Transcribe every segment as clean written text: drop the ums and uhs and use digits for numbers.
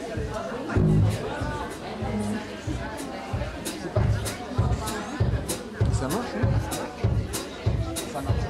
Ça marche, hein? Ça marche.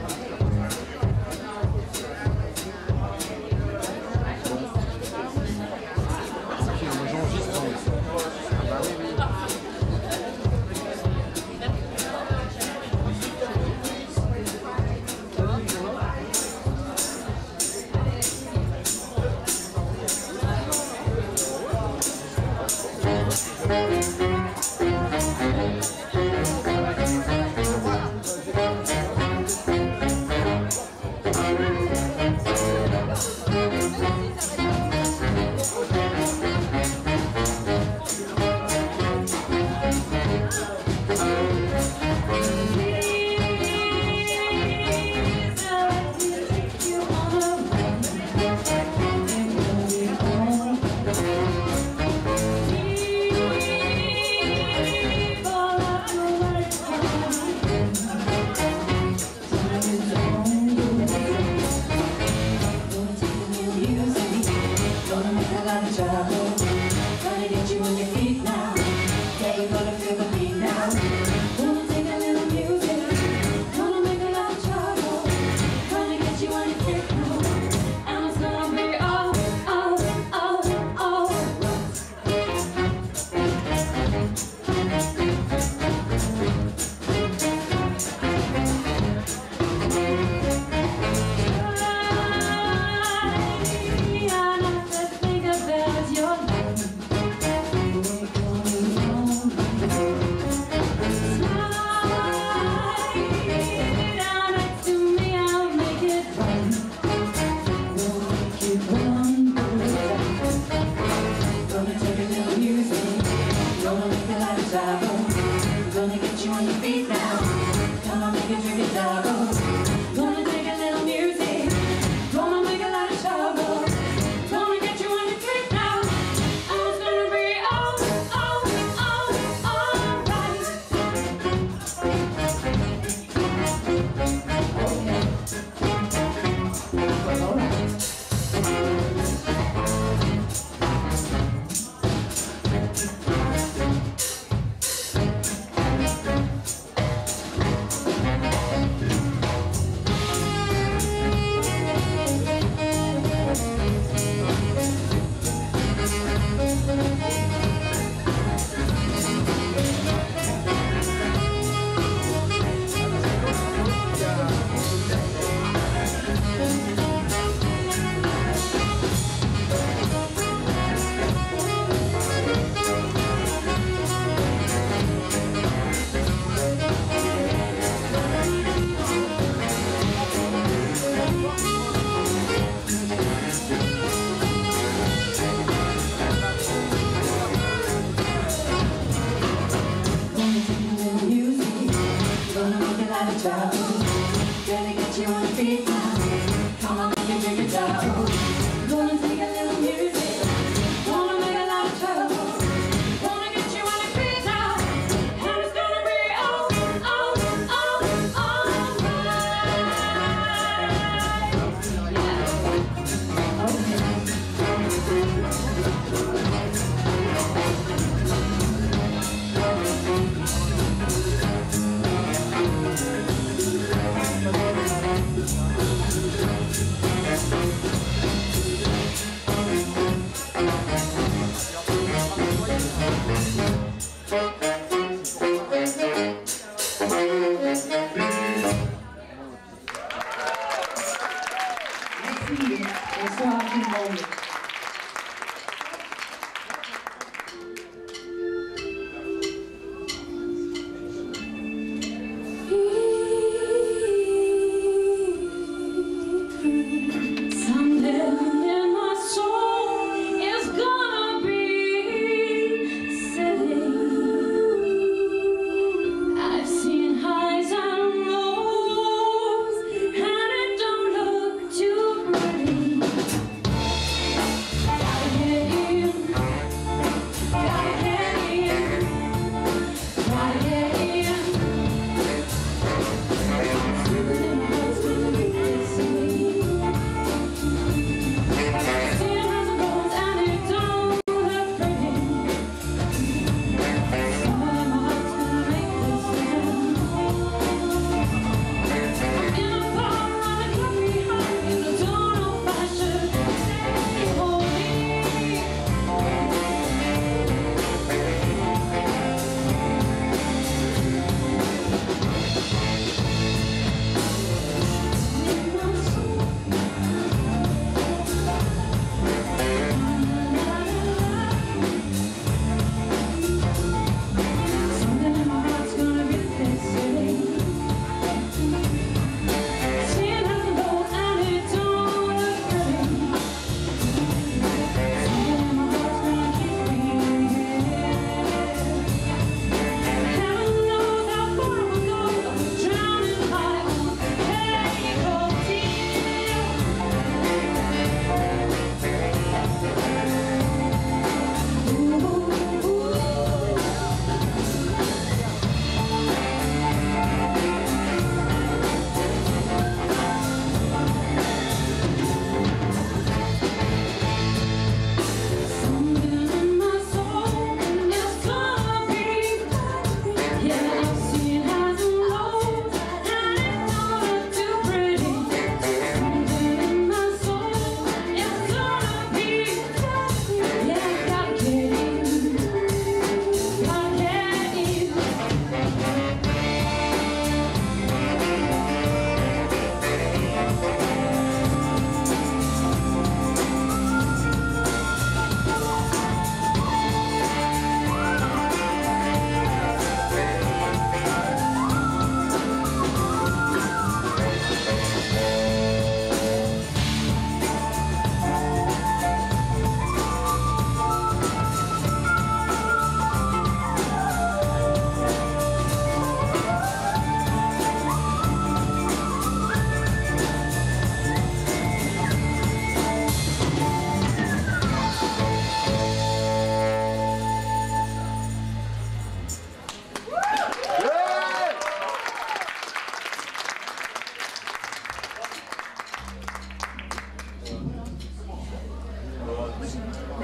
Someday in my soul is gonna be sitting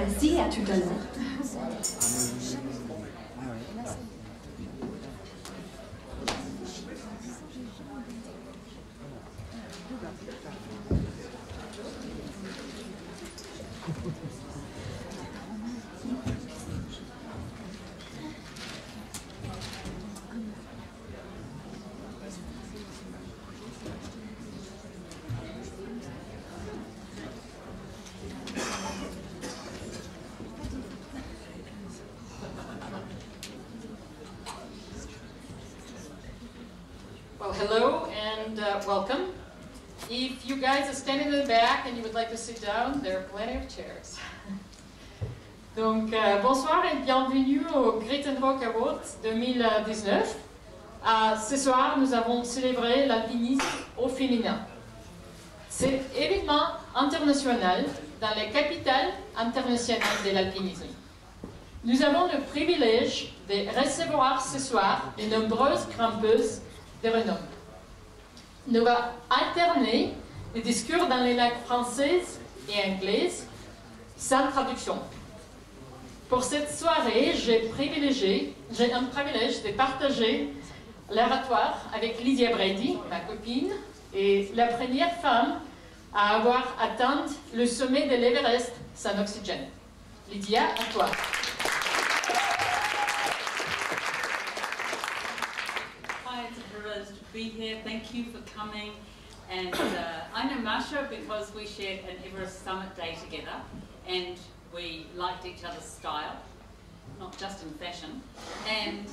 Merci, à tout à l'heure. Well, hello and welcome. If you guys are standing in the back and you would like to sit down, there are plenty of chairs. Donc, bonsoir et bienvenue au GRIT&ROCK AWARDS 2019. Ce soir, nous avons célébré l'alpinisme au féminin. C'est événement international dans la capitale internationale de l'alpinisme. Nous avons le privilège de recevoir ce soir de nombreuses grimpeuses de renom. Nous allons alterner les discours dans les langues françaises et anglaises sans traduction. Pour cette soirée, j'ai un privilège de partager l'oratoire avec Lydia Brady, ma copine, et la première femme à avoir atteint le sommet de l'Everest sans oxygène. Lydia, à toi. Hi, it's a privilege to be here. Thank you for coming. And I know Marsha because we shared an Everest Summit day together, and we liked each other's style, not just in fashion. And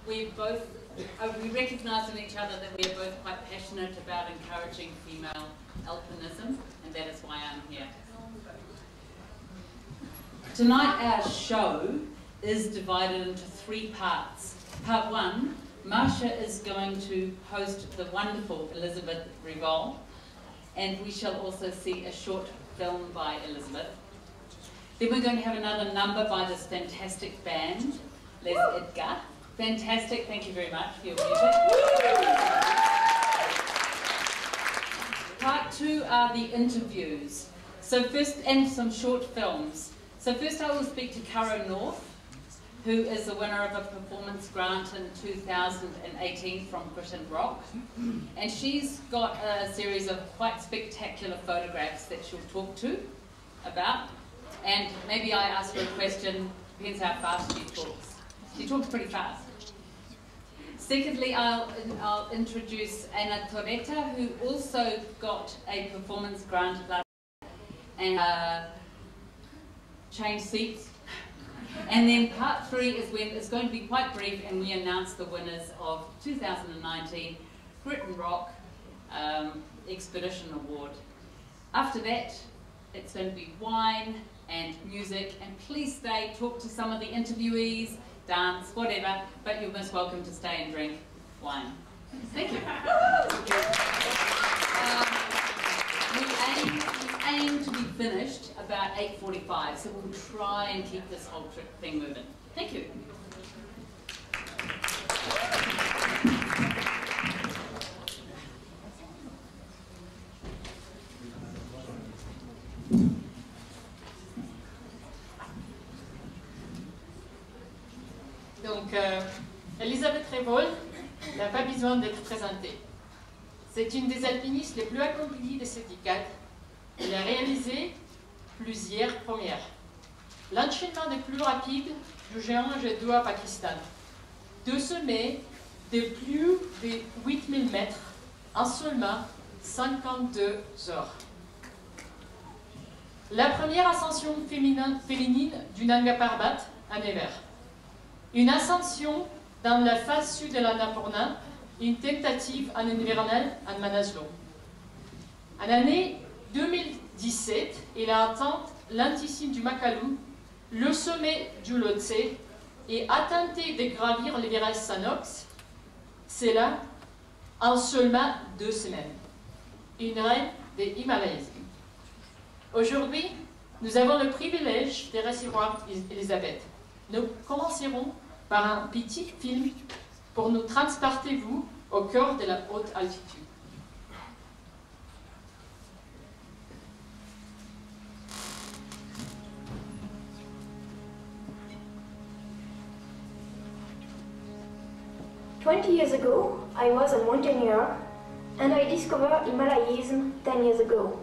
we recognised in each other that we are both quite passionate about encouraging female alpinism, and that is why I'm here. Tonight our show is divided into three parts. Part one, Marsha is going to host the wonderful Elisabeth Revol, and we shall also see a short film by Elisabeth. Then we're going to have another number by this fantastic band, Les Edgar. Fantastic, thank you very much for your music. Part two are the interviews. So first, and some short films. So first I will speak to Caro North, who is the winner of a performance grant in 2018 from GRIT&ROCK. And she's got a series of quite spectacular photographs that she'll talk about. And maybe I ask her a question, depends how fast she talks. She talks pretty fast. Secondly, I'll introduce Anna Torretta, who also got a performance grant and changed seats. And then part three is when it's going to be quite brief, and we announce the winners of 2019 GRIT&ROCK Expedition Award. After that, it's going to be wine and music, and please stay, talk to some of the interviewees, dance, whatever, but you're most welcome to stay and drink wine. Thank you. We aim to be finished about 8:45, so we'll try and keep this whole thing moving. Thank you. Donc, Elisabeth Revol n'a pas besoin d'être présentée. C'est une des alpinistes les plus accomplies de cette décade. Elle a réalisé plusieurs premières. L'enchaînement des plus rapides du géant J2 à Pakistan. 2 sommets de plus de 8000 mètres en seulement 52 heures. La première ascension féminine du Nanga Parbat à Nevers. Une ascension dans la face sud de la Napurna, une tentative en hivernal à Manaslu. En l'année 2017, il a atteint l'altissime du Makalu, le sommet du Lhotse, et a tenté de gravir l'Everest Sanox, c'est là, en seulement 2 semaines. Une reine des Himalayas. Aujourd'hui, nous avons le privilège de recevoir Elisabeth. Nous commencerons par un petit film pour nous transporter vous au cœur de la haute altitude. 20 years ago, I was a mountaineer and I discovered Himalayism 10 years ago.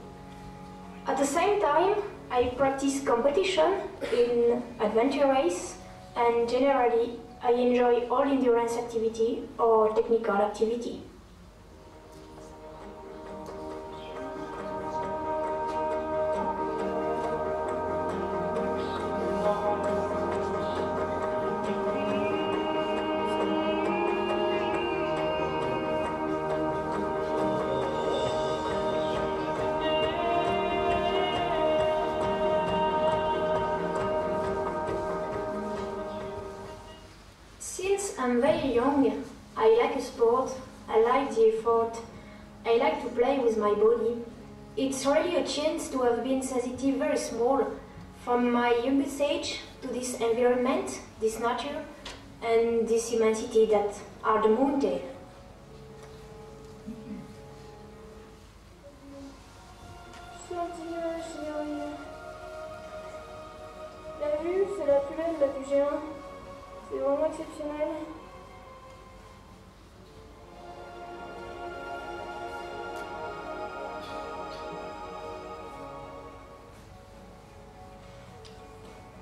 At the same time, I practice competition in adventure race and generally I enjoy all endurance activity or technical activity. Since I'm very young, I like a sport, I like the effort, I like to play with my body. It's really a chance to have been sensitive very small, from my youngest age to this environment, this nature, and this immensity that are the mountains. La vue, c'est la plus belle, la plus géante. C'est vraiment exceptionnel.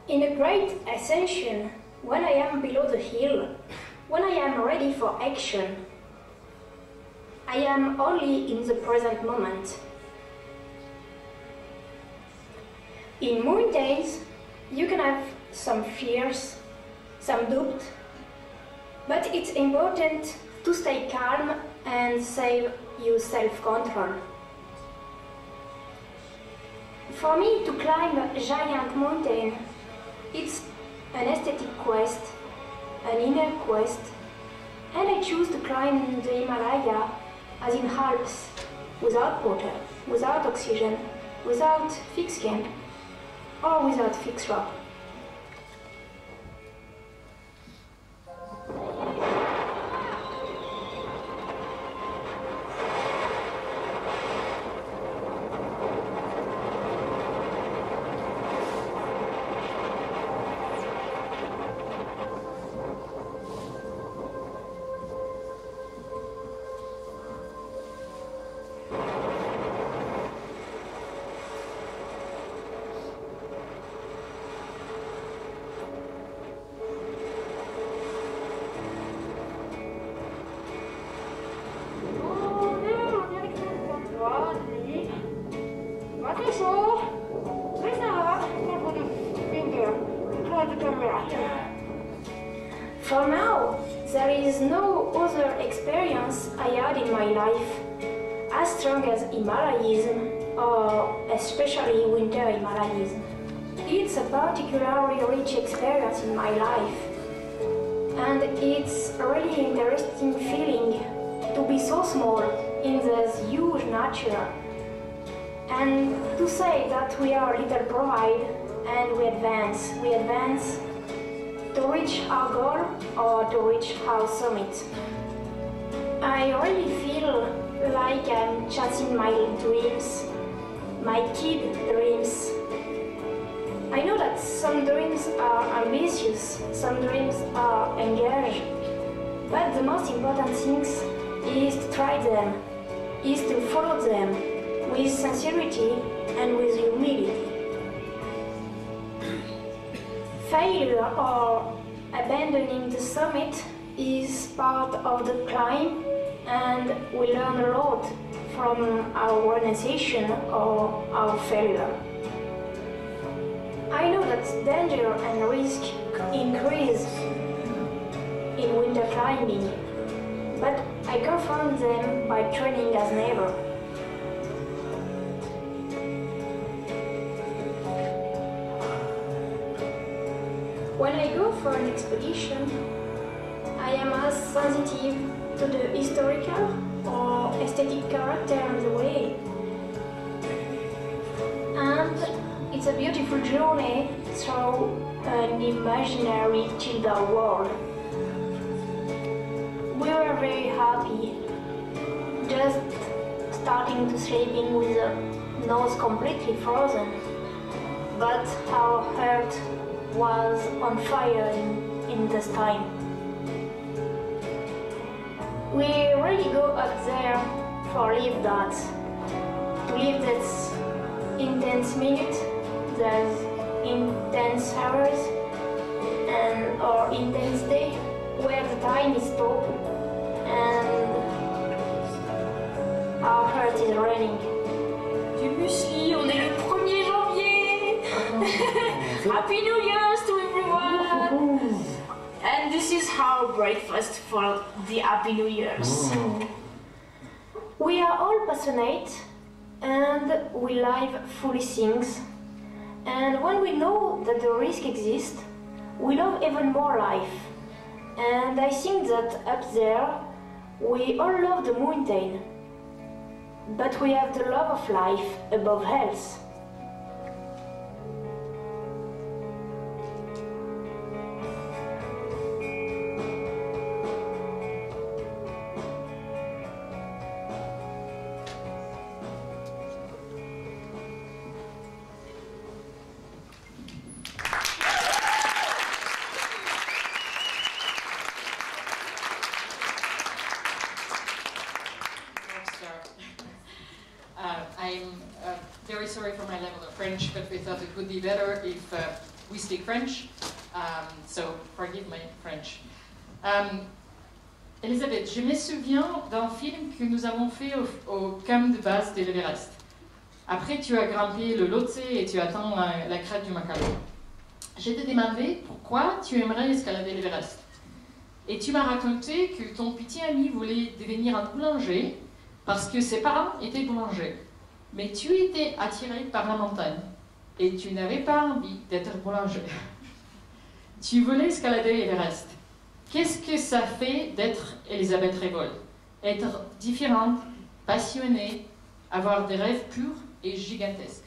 In a great ascension, when I am below the hill, when I am ready for action, I am only in the present moment. In mountains, you can have some fears, some doubt, but it's important to stay calm and save your self-control. For me, to climb a giant mountain, it's an aesthetic quest, an inner quest, and I choose to climb the Himalaya as in Alps, without water, without oxygen, without fixed camp, or without fixed rock. For now, there is no other experience I had in my life as strong as Himalayism, or especially winter Himalayism. It's a particularly rich experience in my life, and it's a really interesting feeling to be so small in this huge nature, and to say that we are little pride and we advance to reach our goal or to reach our summit. I really feel like I'm chasing my dreams, my kid dreams. I know that some dreams are ambitious, some dreams are engaged, but the most important thing is to try them, is to follow them with sincerity and with humility. Failure or abandoning the summit is part of the climb, and we learn a lot from our renunciation or our failure. I know that danger and risk increase in winter climbing, but I confront them by training as never. When I go for an expedition, I am as sensitive to the historical or aesthetic character of the way. And it's a beautiful journey through an imaginary chilled-out world. We were very happy, just starting to sleeping with the nose completely frozen, but our heart was on fire in this time. We really go up there for live that. Live that intense minute, that intense hours, and or intense day, where the time is stop and our heart is running. Du muesli, on est le 1er janvier. Happy New Year to everyone. And this is our breakfast for the Happy New Year's. We are all passionate and we live foolish things. And when we know that the risk exists, we love even more life. And I think that up there, we all love the mountain. But we have the love of life above health. I'm very sorry for my level of French, but we thought it would be better if we speak French, so forgive my French. Elisabeth, je me souviens d'un film que nous avons fait au camp de base de l'Everest. Après, tu as grimpé le Lhotse et tu atteins la crête du Macalo. Je t'ai demandé pourquoi tu aimerais escalader l'Everest. Et tu m'as raconté que ton petit ami voulait devenir un boulanger parce que ses parents étaient boulangers. Mais tu étais attiré par la montagne et tu n'avais pas envie d'être boulanger. Tu voulais escalader l'Everest. Qu'est-ce que ça fait d'être Elisabeth Revol? Être différente, passionnée, avoir des rêves purs et gigantesques.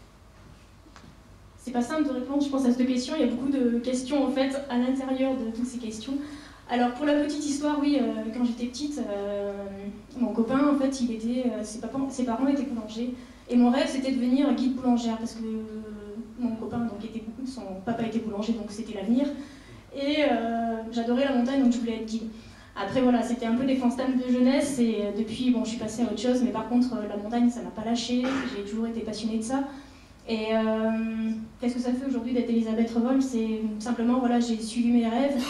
C'est pas simple de répondre, je pense, à cette question. Il y a beaucoup de questions en fait à l'intérieur de toutes ces questions. Alors pour la petite histoire, oui, quand j'étais petite, mon copain, en fait, ses parents étaient boulangers. Et mon rêve, c'était de devenir guide boulangère, parce que mon copain, donc, son papa était boulanger, donc c'était l'avenir. Et j'adorais la montagne, donc je voulais être guide. Après, voilà, c'était un peu des fantasmes de jeunesse, et depuis, bon, je suis passée à autre chose, mais par contre, la montagne, ça m'a pas lâché, j'ai toujours été passionnée de ça. Et qu'est-ce que ça fait aujourd'hui d'être Elisabeth Revol? C'est simplement, voilà, j'ai suivi mes rêves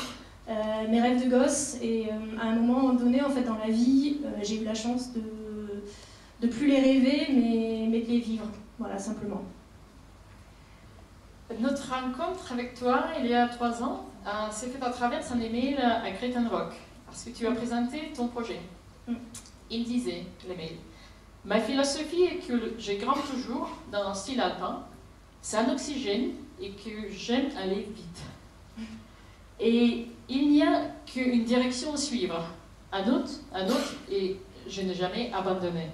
de gosse, et à un moment donné, en fait, dans la vie, j'ai eu la chance de plus les rêver, mais de les vivre, voilà, simplement. Notre rencontre avec toi, il y a 3 ans, s'est faite à travers un email à GRIT&ROCK, parce que tu as présenté ton projet. Il disait, l'email, « Ma philosophie est que je grimpe toujours dans un style alpin, c'est un oxygène et que j'aime aller vite. Et il n'y a qu'une direction à suivre, un autre, et je n'ai jamais abandonné. »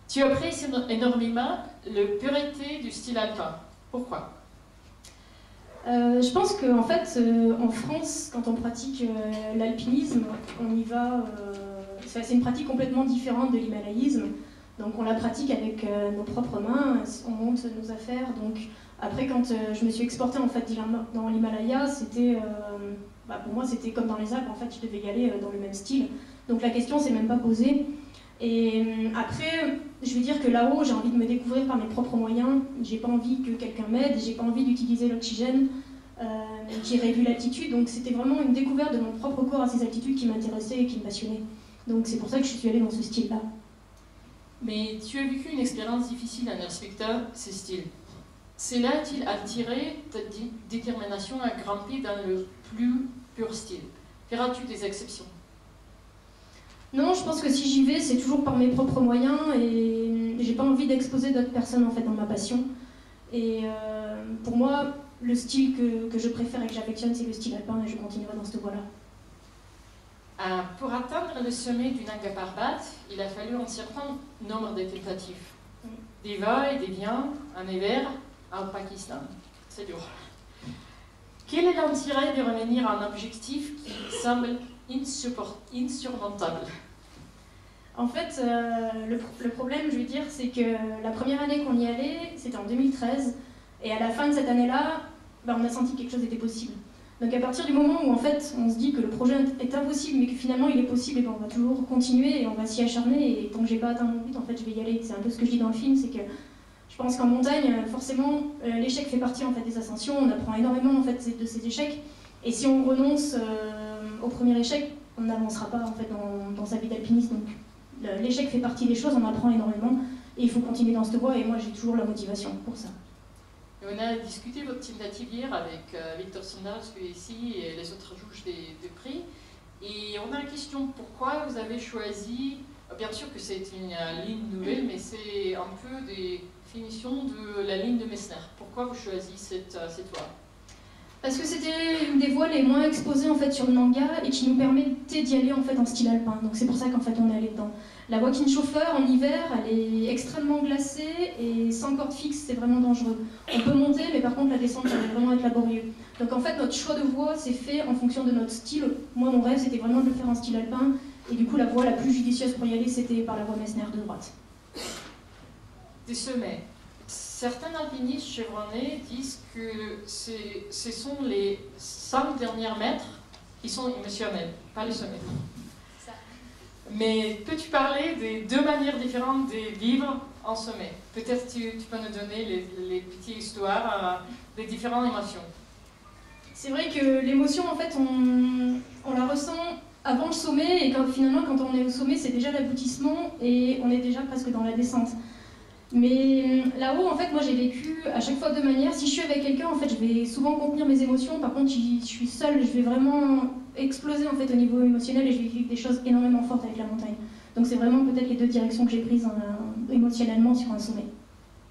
Tu apprécies énormément la pureté du style alpin. Pourquoi? Je pense qu'en fait, en France, quand on pratique l'alpinisme, on y va. C'est une pratique complètement différente de l'himalayisme. Donc on la pratique avec nos propres mains, on monte nos affaires. Donc après, quand je me suis exportée en fait dans l'Himalaya, c'était, pour moi, c'était comme dans les Alpes. En fait, je devais y aller dans le même style. Donc la question s'est même pas posée. Et après, je veux dire que là-haut, j'ai envie de me découvrir par mes propres moyens. J'ai pas envie que quelqu'un m'aide, j'ai pas envie d'utiliser l'oxygène. J'ai réduit l'altitude, donc c'était vraiment une découverte de mon propre corps à ces altitudes qui m'intéressait et qui me passionnait. Donc c'est pour ça que je suis allée dans ce style-là. Mais tu as vécu une expérience difficile en inspectant ce style. Cela a-t-il attiré ta détermination à grimper dans le plus pur style? Feras-tu des exceptions? Non, je pense que si j'y vais, c'est toujours par mes propres moyens et j'ai pas envie d'exposer d'autres personnes en fait dans ma passion. Et pour moi, le style que je préfère et que j'affectionne, c'est le style alpin et je continuerai dans cette voie-là. Pour atteindre le sommet du Nanga Parbat, il a fallu un certain nombre de tentatives. Des va et des viens, un hiver, au Pakistan. C'est dur. Quel est l'intérêt de revenir à un objectif qui semble insurmontable? En fait, le problème, je veux dire, c'est que la première année qu'on y allait, c'était en 2013, et à la fin de cette année-là, on a senti que quelque chose était possible. Donc à partir du moment où en fait on se dit que le projet est impossible mais que finalement il est possible, et ben on va toujours continuer et on va s'y acharner, et tant que j'ai pas atteint mon but en fait je vais y aller. C'est un peu ce que je dis dans le film, c'est que je pense qu'en montagne forcément l'échec fait partie en fait des ascensions, on apprend énormément en fait de ces échecs, et si on renonce au premier échec, on n'avancera pas en fait dans sa vie d'alpiniste. Donc l'échec fait partie des choses, on apprend énormément et il faut continuer dans cette voie, et moi j'ai toujours la motivation pour ça. Et on a discuté votre tentative hier avec Victor Sandal, celui ici, et les autres juges des prix. Et on a une question, pourquoi vous avez choisi, bien sûr que c'est une ligne nouvelle, mais c'est un peu des finitions de la ligne de Messner. Pourquoi vous choisissez cette voie? Parce que c'était une des voies les moins exposées en fait sur le manga et qui nous permettait d'y aller en fait en style alpin. Donc c'est pour ça qu'en fait on est allé dedans. La voie King-Chauffeur en hiver, elle est extrêmement glacée et sans corde fixe, c'est vraiment dangereux. On peut monter, mais par contre la descente ça va vraiment être laborieux. Donc en fait notre choix de voie s'est fait en fonction de notre style. Moi mon rêve c'était vraiment de le faire en style alpin, et du coup la voie la plus judicieuse pour y aller c'était par la voie Messner de droite. Des sommets. Certains alpinistes chevronnés disent que ce sont les 5 derniers mètres qui sont émotionnels, pas les sommets. Mais peux-tu parler des deux manières différentes de vivre en sommet? Peut-être tu peux nous donner les petites histoires des différentes émotions. C'est vrai que l'émotion, en fait, on la ressent avant le sommet, et finalement, quand on est au sommet, c'est déjà l'aboutissement et on est déjà presque dans la descente. Mais là-haut, en fait, moi j'ai vécu à chaque fois de deux manières. Si je suis avec quelqu'un, en fait, je vais souvent contenir mes émotions. Par contre, si je suis seule, je vais vraiment exploser en fait au niveau émotionnel, et je vais vivre des choses énormément fortes avec la montagne. Donc c'est vraiment peut-être les deux directions que j'ai prises émotionnellement sur un sommet.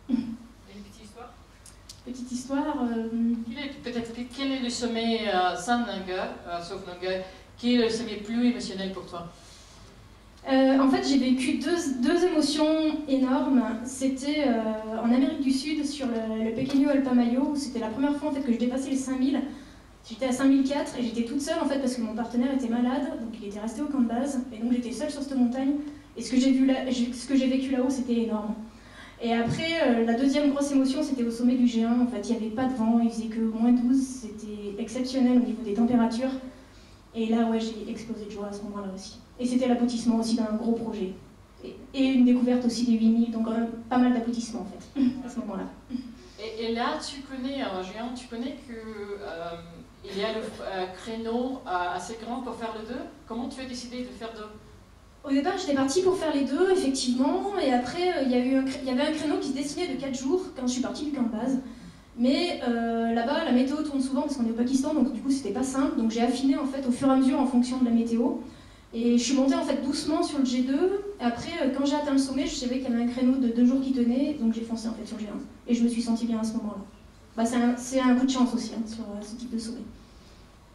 Une petite histoire? Petite histoire. Peut-être quel est le sommet sans Nanga, sauf Nanga, qui est le sommet plus émotionnel pour toi? En fait, j'ai vécu deux émotions énormes. C'était en Amérique du Sud, sur le Pequeño Alpamayo, où c'était la première fois en fait, que je dépassais les 5000. J'étais à 5004 et j'étais toute seule en fait parce que mon partenaire était malade, donc il était resté au camp de base, et donc j'étais seule sur cette montagne. Et ce que j'ai vécu là-haut, c'était énorme. Et après, la deuxième grosse émotion, c'était au sommet du G1. En fait, il n'y avait pas de vent, il faisait que moins 12, c'était exceptionnel au niveau des températures. Et là, ouais, j'ai explosé de joie à ce moment-là aussi. Et c'était l'aboutissement aussi d'un gros projet. Et une découverte aussi des 8000, donc quand même pas mal d'aboutissements en fait, à ce moment-là. Et là, tu connais, Géant, tu connais que il y a le créneau assez grand pour faire les deux. Comment tu as décidé de faire deux? Au départ, j'étais partie pour faire les deux, effectivement, et après, il y avait un créneau qui se dessinait de 4 jours quand je suis partie du camp de base. Mais là-bas, la météo tourne souvent parce qu'on est au Pakistan, donc du coup, c'était pas simple. Donc j'ai affiné en fait au fur et à mesure en fonction de la météo. Et je suis montée en fait doucement sur le G2. Après, quand j'ai atteint le sommet, je savais qu'il y avait un créneau de 2 jours qui tenait, donc j'ai foncé en fait sur le G1. Et je me suis sentie bien à ce moment-là. Bah, c'est un coup de chance aussi hein, sur ce type de sommet.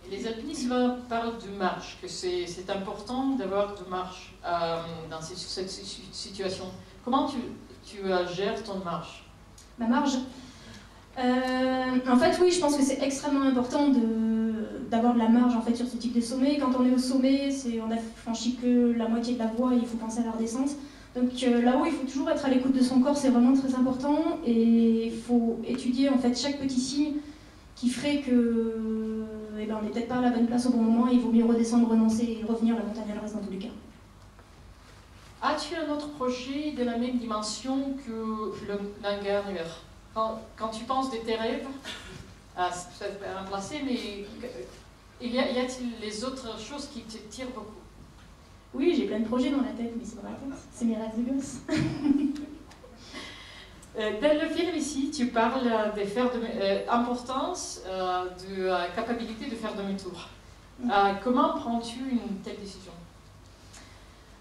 Et les alpinistes parlent de marche, que c'est important d'avoir de marche dans cette situation. Comment tu gères ton marche? Ma marge en fait, oui, je pense que c'est extrêmement important d'avoir de la marge en fait, sur ce type de sommet. Quand on est au sommet, on a franchi que la moitié de la voie et il faut penser à la redescente. Donc là-haut, il faut toujours être à l'écoute de son corps, c'est vraiment très important. Et il faut étudier en fait, chaque petit signe qui ferait que on n'est peut-être pas à la bonne place au bon moment, et il vaut mieux redescendre, renoncer et revenir, la montagne elle reste dans tous les cas. As-tu un autre projet de la même dimension que le Nanga Nuer? Quand tu penses de tes rêves, c'est peut-être pas remplacé, mais y a-t-il les autres choses qui te tirent beaucoup? Oui, j'ai plein de projets dans la tête, mais c'est dans la tête, c'est mes rêves de gosse. Dans le film ici, tu parles de l'importance de la capacité de faire demi-tour. Comment prends-tu une telle décision?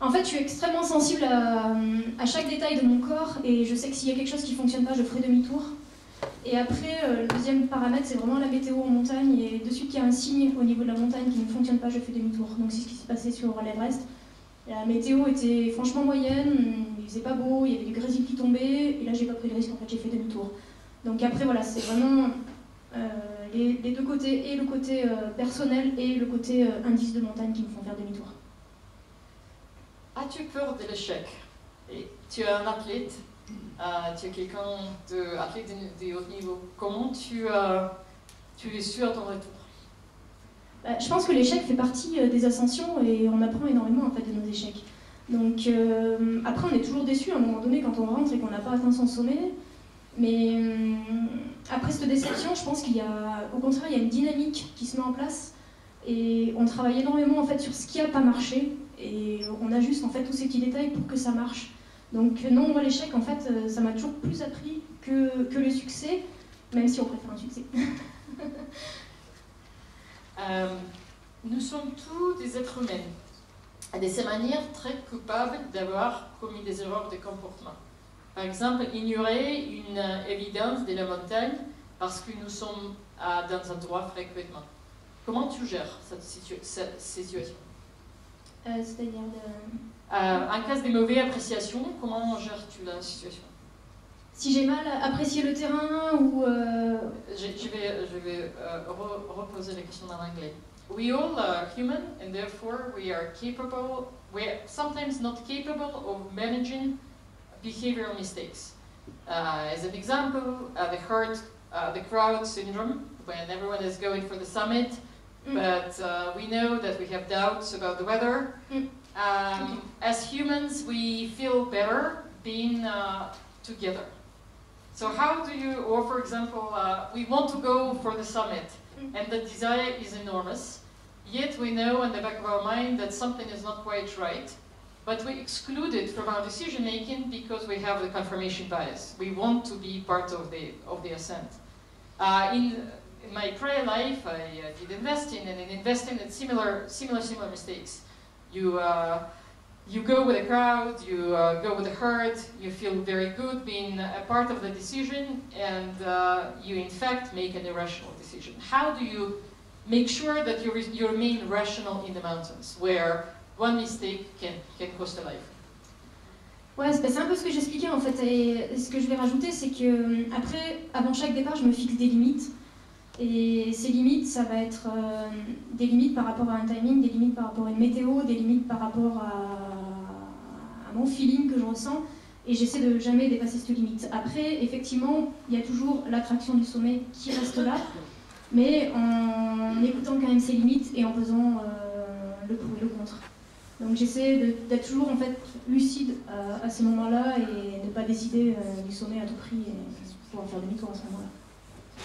En fait, je suis extrêmement sensible à chaque détail de mon corps, et je sais que s'il y a quelque chose qui ne fonctionne pas, je ferai demi-tour. Et après, le deuxième paramètre, c'est vraiment la météo en montagne, et de suite qu'il y a un signe au niveau de la montagne qui ne fonctionne pas, je fais demi-tour. Donc c'est ce qui s'est passé sur l'Everest. La météo était franchement moyenne, il faisait pas beau, il y avait du grésil qui tombait, et là j'ai pas pris de risque, en fait j'ai fait demi-tour. Donc après voilà, c'est vraiment les deux côtés, et le côté personnel et le côté indice de montagne qui me font faire demi-tour. As-tu peur de l'échec? Tu es un athlète, tu es quelqu'un d'athlète de haut niveau. Comment tu es sûr à ton retour? Je pense que l'échec fait partie des ascensions et on apprend énormément en fait de nos échecs. Donc après on est toujours déçu à un moment donné quand on rentre et qu'on n'a pas atteint son sommet. Mais après cette déception, je pense qu'il y a, au contraire, il y a une dynamique qui se met en place et on travaille énormément en fait sur ce qui n'a pas marché et on ajuste en fait tous ces petits détails pour que ça marche. Donc non, moi l'échec en fait, ça m'a toujours plus appris que le succès, même si on préfère un succès. Nous sommes tous des êtres humains, et de ces manières très coupables d'avoir commis des erreurs de comportement. Par exemple, ignorer une évidence de la montagne parce que nous sommes dans un endroit fréquemment. Comment tu gères cette situation? C'est-à-dire en cas de mauvaise appréciation, comment gères-tu la situation? Si j'ai mal apprécié le terrain ou... Je vais reposer la question en anglais. We all are human and therefore we are capable, we're sometimes not capable of managing behavioral mistakes. As an example, the crowd syndrome, when everyone is going for the summit, but we know that we have doubts about the weather. As humans, we feel better being together. So how do you, or for example, we want to go for the summit, and the desire is enormous, yet we know in the back of our mind that something is not quite right, but we exclude it from our decision making because we have the confirmation bias. We want to be part of the ascent. In my prior life, I did investing, and in investing, it's similar mistakes. You go with a crowd, you go with a herd, you feel very good being a part of the decision, and you in fact make an irrational decision. How do you make sure that you remain rational in the mountains, where one mistake can cost a life? Ouais, c'est un peu ce que j'expliquais en fait, et ce que je vais rajouter, c'est que après, avant chaque départ, je me fixe des limites, et ces limites, ça va être des limites par rapport à un timing, des limites par rapport à une météo, des limites par rapport à mon feeling que je ressens, et j'essaie de jamais dépasser cette limite. Après, effectivement, il y a toujours l'attraction du sommet qui reste là, mais en écoutant quand même ses limites et en pesant le pour et le contre. Donc j'essaie d'être toujours en fait lucide à ces moments-là et de ne pas décider du sommet à tout prix et pouvoir faire demi-tour à ce moment-là.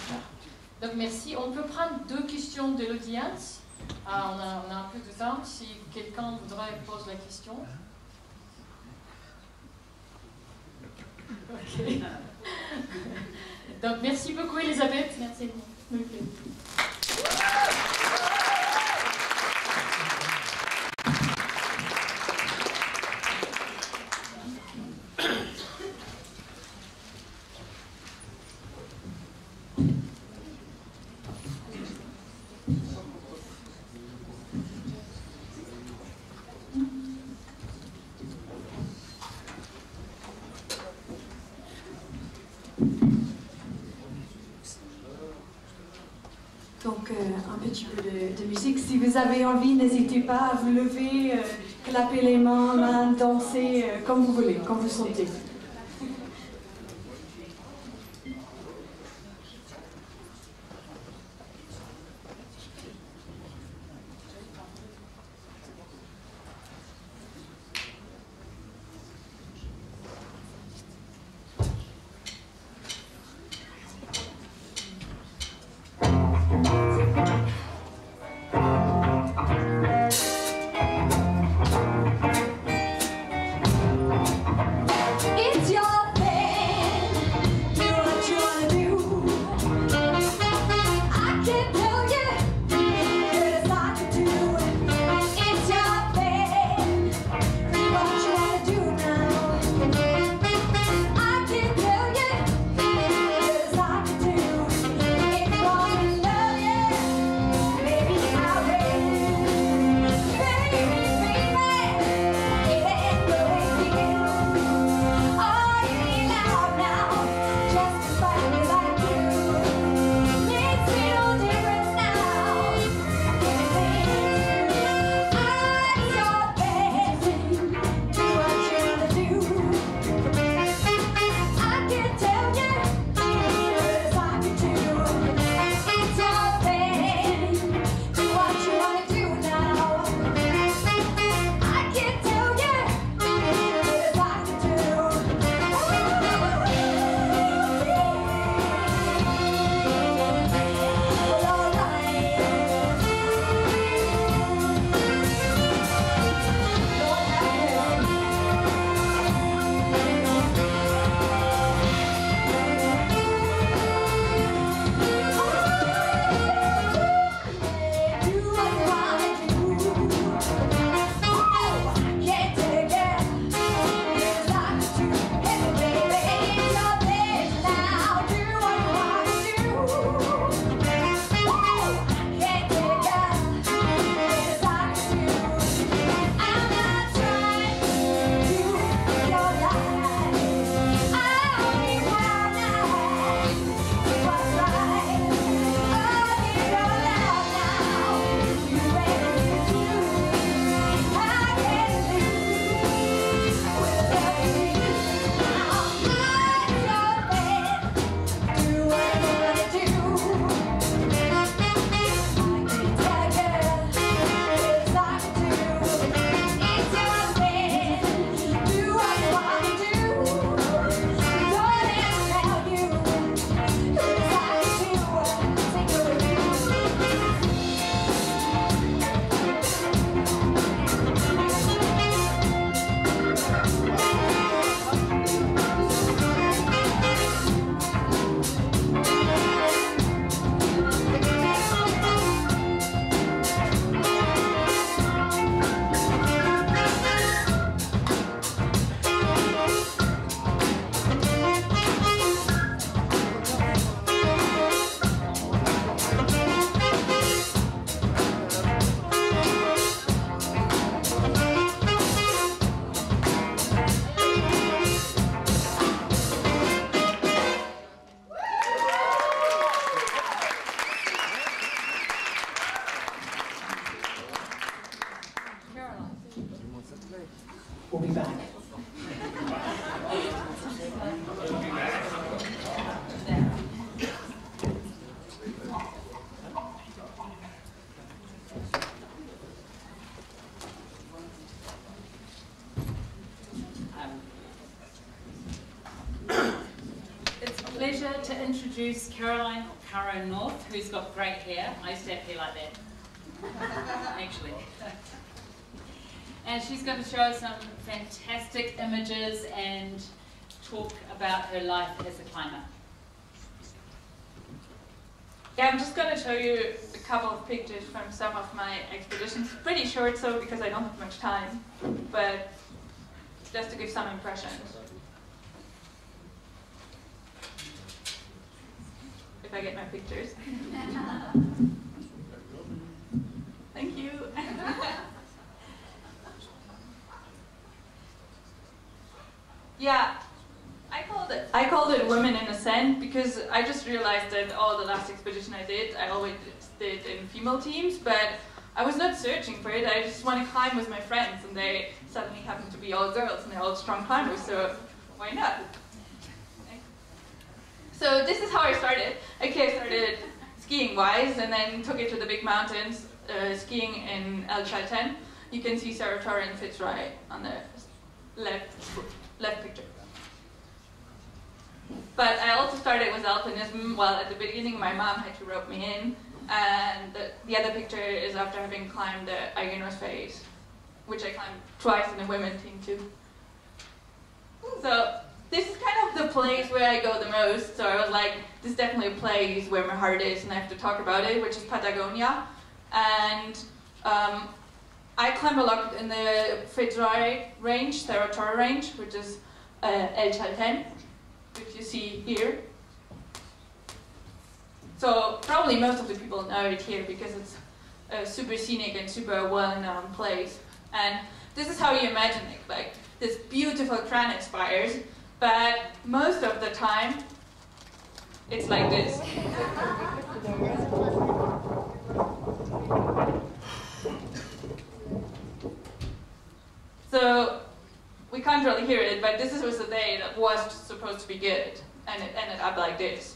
Voilà. Donc merci. On peut prendre 2 questions de l'audience. On a un peu de temps. Si quelqu'un voudrait poser la question. Ok. Donc merci beaucoup Elisabeth. Merci à vous. Donc, un petit peu de musique. Si vous avez envie, n'hésitez pas à vous lever, clapper les mains, danser, comme vous voulez, comme vous sentez. Et We'll be back. Pleasure to introduce Caro North, who's got great hair. I used to have hair like that, actually. And she's going to show us some fantastic images and talk about her life as a climber. Yeah, I'm just going to show you a couple of pictures from some of my expeditions. Pretty short, so because I don't have much time, but just to give some impressions. If I get my pictures. Thank you. Yeah, I called it Women in Ascent because I just realized that the last expedition I did, I always did in female teams, but I was not searching for it. I just want to climb with my friends, and they suddenly happen to be all girls, and they're all strong climbers, so why not? So this is how I started. Okay, I started skiing-wise, and then took it to the big mountains, skiing in El Chalten. You can see Caro North and Fitzroy on the left picture. But I also started with alpinism. Well, at the beginning, my mom had to rope me in, and the other picture is after having climbed the RideNRoses phase, which I climbed twice in a women team too. So this is kind of the place where I go the most, so I was like, this is definitely a place where my heart is and I have to talk about it, which is Patagonia. And I climb a lot in the Fitzroy range, Caro North range, which is El Chalten, which you see here. So probably most of the people know it here because it's a super scenic and super well-known place. And this is how you imagine it, like this beautiful granite spires. But most of the time, it's like this. So we can't really hear it, but this was the day that was supposed to be good, and it ended up like this.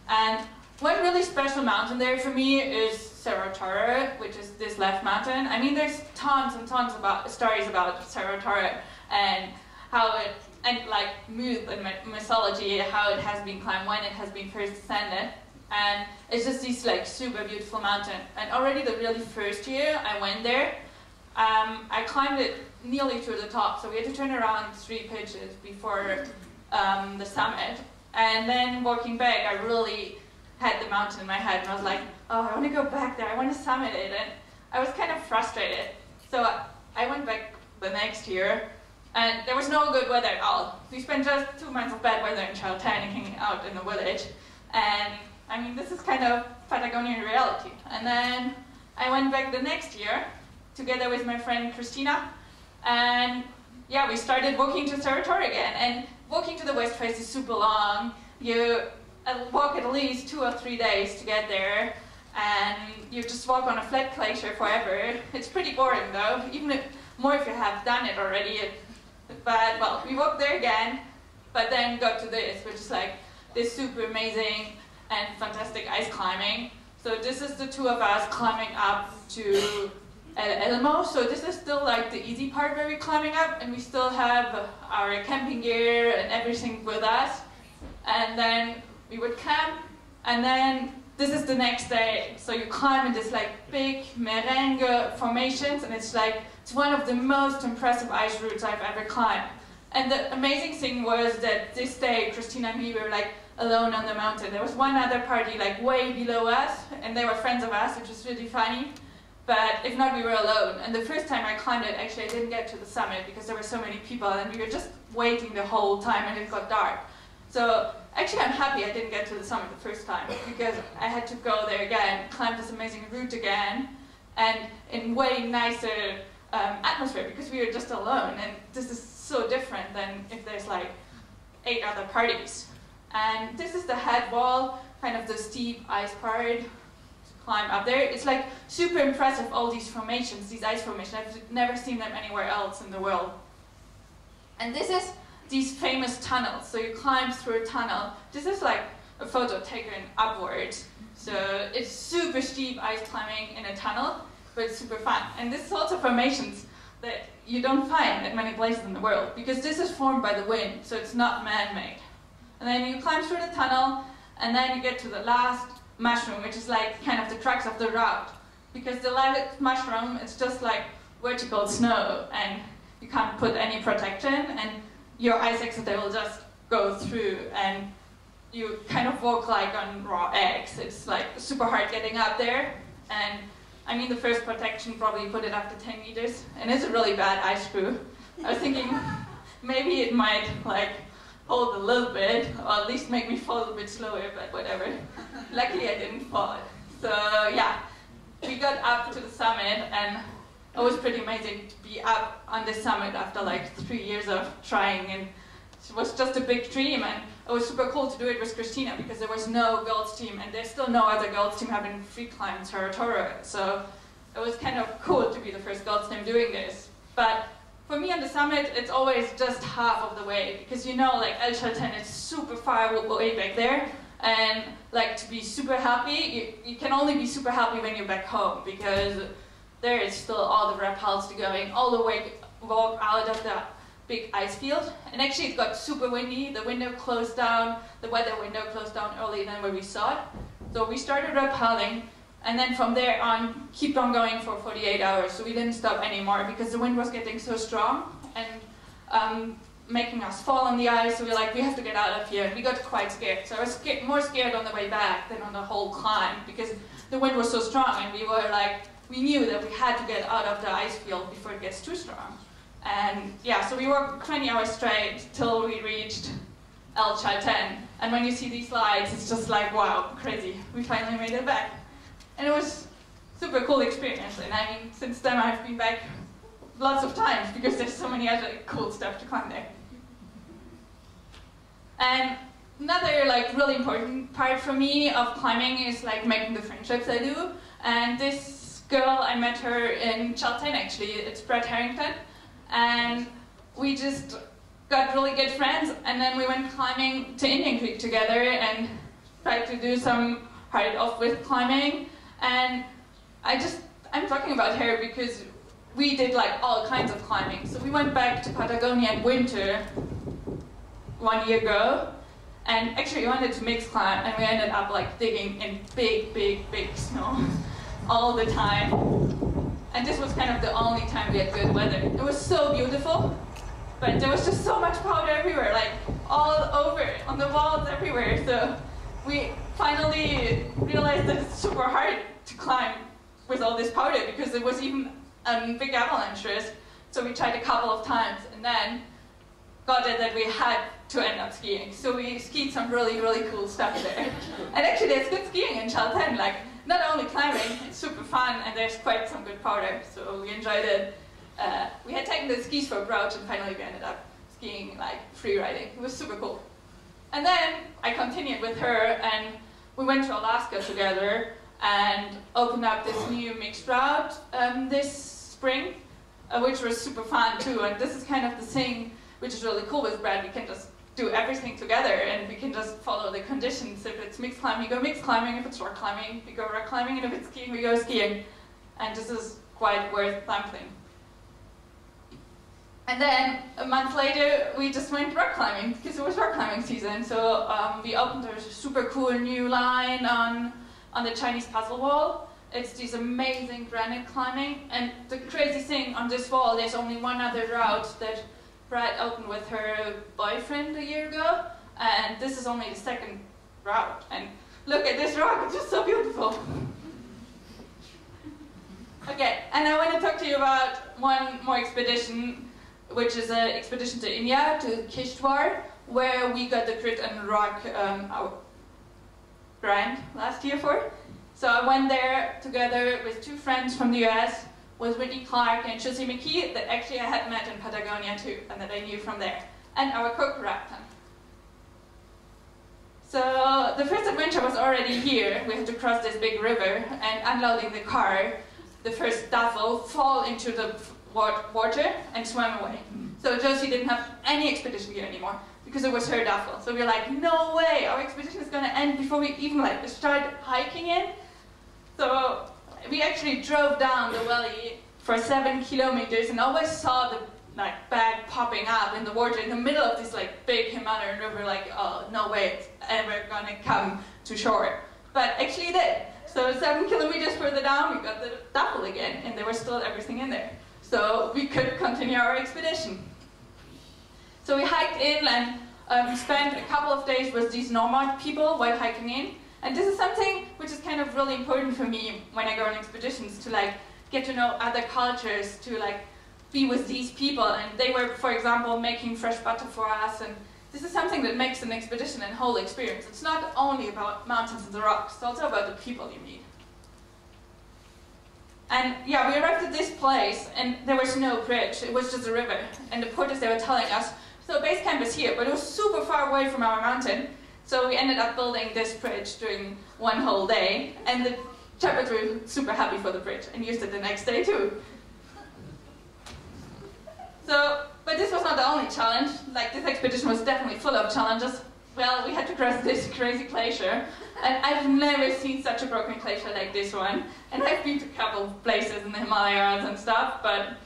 And one really special mountain there for me is Caro North, which is this left mountain. I mean, there's tons and tons of stories about Caro North and how it, and like myth and mythology, how it has been climbed, when it has been first ascended. And it's just this like super beautiful mountain. And already the really first year I went there, I climbed it nearly to the top. So we had to turn around 3 pitches before the summit. And then walking back, I really had the mountain in my head. And I was like, oh, I want to go back there. I want to summit it. And I was kind of frustrated. So I went back the next year. And there was no good weather at all. We spent just 2 months of bad weather in Chalten hanging out in the village. And I mean, this is kind of Patagonian reality. And then I went back the next year together with my friend Christina. And yeah, we started walking to Caro North again. And walking to the west face is super long. You walk at least 2 or 3 days to get there. And you just walk on a flat glacier forever. It's pretty boring though, even more if you have done it already. But, well, we walked there again, but then got to this, which is like this super amazing and fantastic ice climbing. So this is the 2 of us climbing up to El Elmo. So this is still like the easy part where we're climbing up, and we still have our camping gear and everything with us. And then we would camp, and then this is the next day. So you climb in this like big merengue formations, and it's one of the most impressive ice routes I've ever climbed. And the amazing thing was that this day, Christina and me were like alone on the mountain. There was one other party like way below us, and they were friends of us, which was really funny. But if not, we were alone. And the first time I climbed it, actually I didn't get to the summit because there were so many people, and we were just waiting the whole time, and it got dark. So actually I'm happy I didn't get to the summit the first time, because I had to go there again, climb this amazing route again, and in way nicer atmosphere, because we were just alone. And this is so different than if there's like 8 other parties. And this is the head wall, kind of the steep ice part to climb up there. It's like super impressive, all these formations, these ice formations. I've never seen them anywhere else in the world. And this is these famous tunnels. So you climb through a tunnel. This is like a photo taken upwards. So it's super steep ice climbing in a tunnel, but it's super fun. And this is also formations that you don't find at many places in the world, because this is formed by the wind, so it's not man-made. And then you climb through the tunnel, and then you get to the last mushroom, which is like kind of the crux of the route. Because the last mushroom, it's just like vertical snow, and you can't put any protection, and your ice axes, they will just go through, and you kind of walk like on raw eggs. It's like super hard getting up there, and I mean the first protection probably put it up to 10 meters, and it's a really bad ice screw. I was thinking maybe it might like hold a little bit, or at least make me fall a bit slower, but whatever. Luckily I didn't fall. So yeah, we got up to the summit, and it was pretty amazing to be up on the summit after like 3 years of trying, and it was just a big dream, and it was super cool to do it with Christina, because there was no girls team, and there's still no other girls team having free climbed Torretta. So it was kind of cool to be the first girls team doing this. But for me on the summit, it's always just half of the way, because you know, like El Chalten is super far away back there, and like to be super happy, you can only be super happy when you're back home, because there is still all the rappels going all the way walk out of the big ice field. And actually it got super windy, the window closed down, the weather window closed down earlier than where we saw it. So we started rappelling, and then from there on, kept on going for 48 hours. So we didn't stop anymore, because the wind was getting so strong, and making us fall on the ice. So we were like, we have to get out of here, and we got quite scared. So I was more scared on the way back than on the whole climb, because the wind was so strong, and we were like, we knew that we had to get out of the ice field before it gets too strong. And yeah, so we walked 20 hours straight till we reached El Chalten. And when you see these slides, it's just like, wow, crazy. We finally made it back. And it was a super cool experience. And I mean, since then I've been back lots of times, because there's so many other cool stuff to climb there. And another like really important part for me of climbing is like making the friendships I do. And this girl, I met her in Chalten actually. It's Brett Harrington. And we just got really good friends, and then we went climbing to Indian Creek together and tried to do some hard off-width climbing. And I'm talking about her because we did like all kinds of climbing. So we went back to Patagonia in winter 1 year ago, and actually we wanted to mix climb, and we ended up like digging in big, big, big snow all the time. And this was kind of the only time we had good weather. It was so beautiful, but there was just so much powder everywhere, like all over, on the walls everywhere. So we finally realized that it's super hard to climb with all this powder, because there was even big avalanche risk. So we tried a couple of times, and then got it that we had to end up skiing. So we skied some really, really cool stuff there. And actually there's good skiing in Chalten, like not only climbing, it's super fun, and there's quite some good powder, so we enjoyed it. We had taken the skis for a broach, and finally we ended up skiing, like free riding. It was super cool. And then I continued with her, and we went to Alaska together and opened up this new mixed route this spring, which was super fun too. And this is kind of the thing which is really cool with Brad. We can just do everything together, and we can just follow the conditions. If it's mixed climbing, we go mixed climbing. If it's rock climbing, we go rock climbing. And if it's skiing, we go skiing. And this is quite worth something. And then a month later, we just went rock climbing, because it was rock climbing season. So we opened a super cool new line on the Chinese puzzle wall. It's this amazing granite climbing. And the crazy thing on this wall, there's only one other route that Brad opened with her boyfriend a year ago, and this is only the second route. And look at this rock, it's just so beautiful. Okay, and I want to talk to you about one more expedition, which is an expedition to India, to Kishtwar, where we got the GRIT&ROCK grant last year for. So I went there together with two friends from the US, with Whitney Clark and Chelsea McKee, that actually I had met in Patagonia too, and that I knew from there, and our co-captain. So the first adventure was already here. We had to cross this big river, and unloading the car, the first duffel fall into the water and swam away. So Josie didn't have any expedition gear anymore because it was her duffel. So we were like, no way, our expedition is going to end before we even like started hiking in. So we actually drove down the valley for 7 kilometers and always saw the bag popping up in the water in the middle of this big Himalayan river, like, oh, no way it's ever gonna come to shore. But actually it did. So 7 kilometers further down, we got the duffel again, and there was still everything in there. So we could continue our expedition. So we hiked in and spent a couple of days with these nomad people while hiking in. And this is something which is kind of really important for me when I go on expeditions, to get to know other cultures, to be with these people. And they were, for example, making fresh butter for us. And this is something that makes an expedition and whole experience. It's not only about mountains and the rocks, it's also about the people you meet. And yeah, we arrived at this place and there was no bridge, it was just a river. And the porters, they were telling us, so base camp is here, but it was super far away from our mountain. So we ended up building this bridge during one whole day. And the shepherds were super happy for the bridge and used it the next day too. But this was not the only challenge. This expedition was definitely full of challenges. Well, we had to cross this crazy glacier, and I've never seen such a broken glacier like this one. And I've been to a couple of places in the Himalayas and stuff, but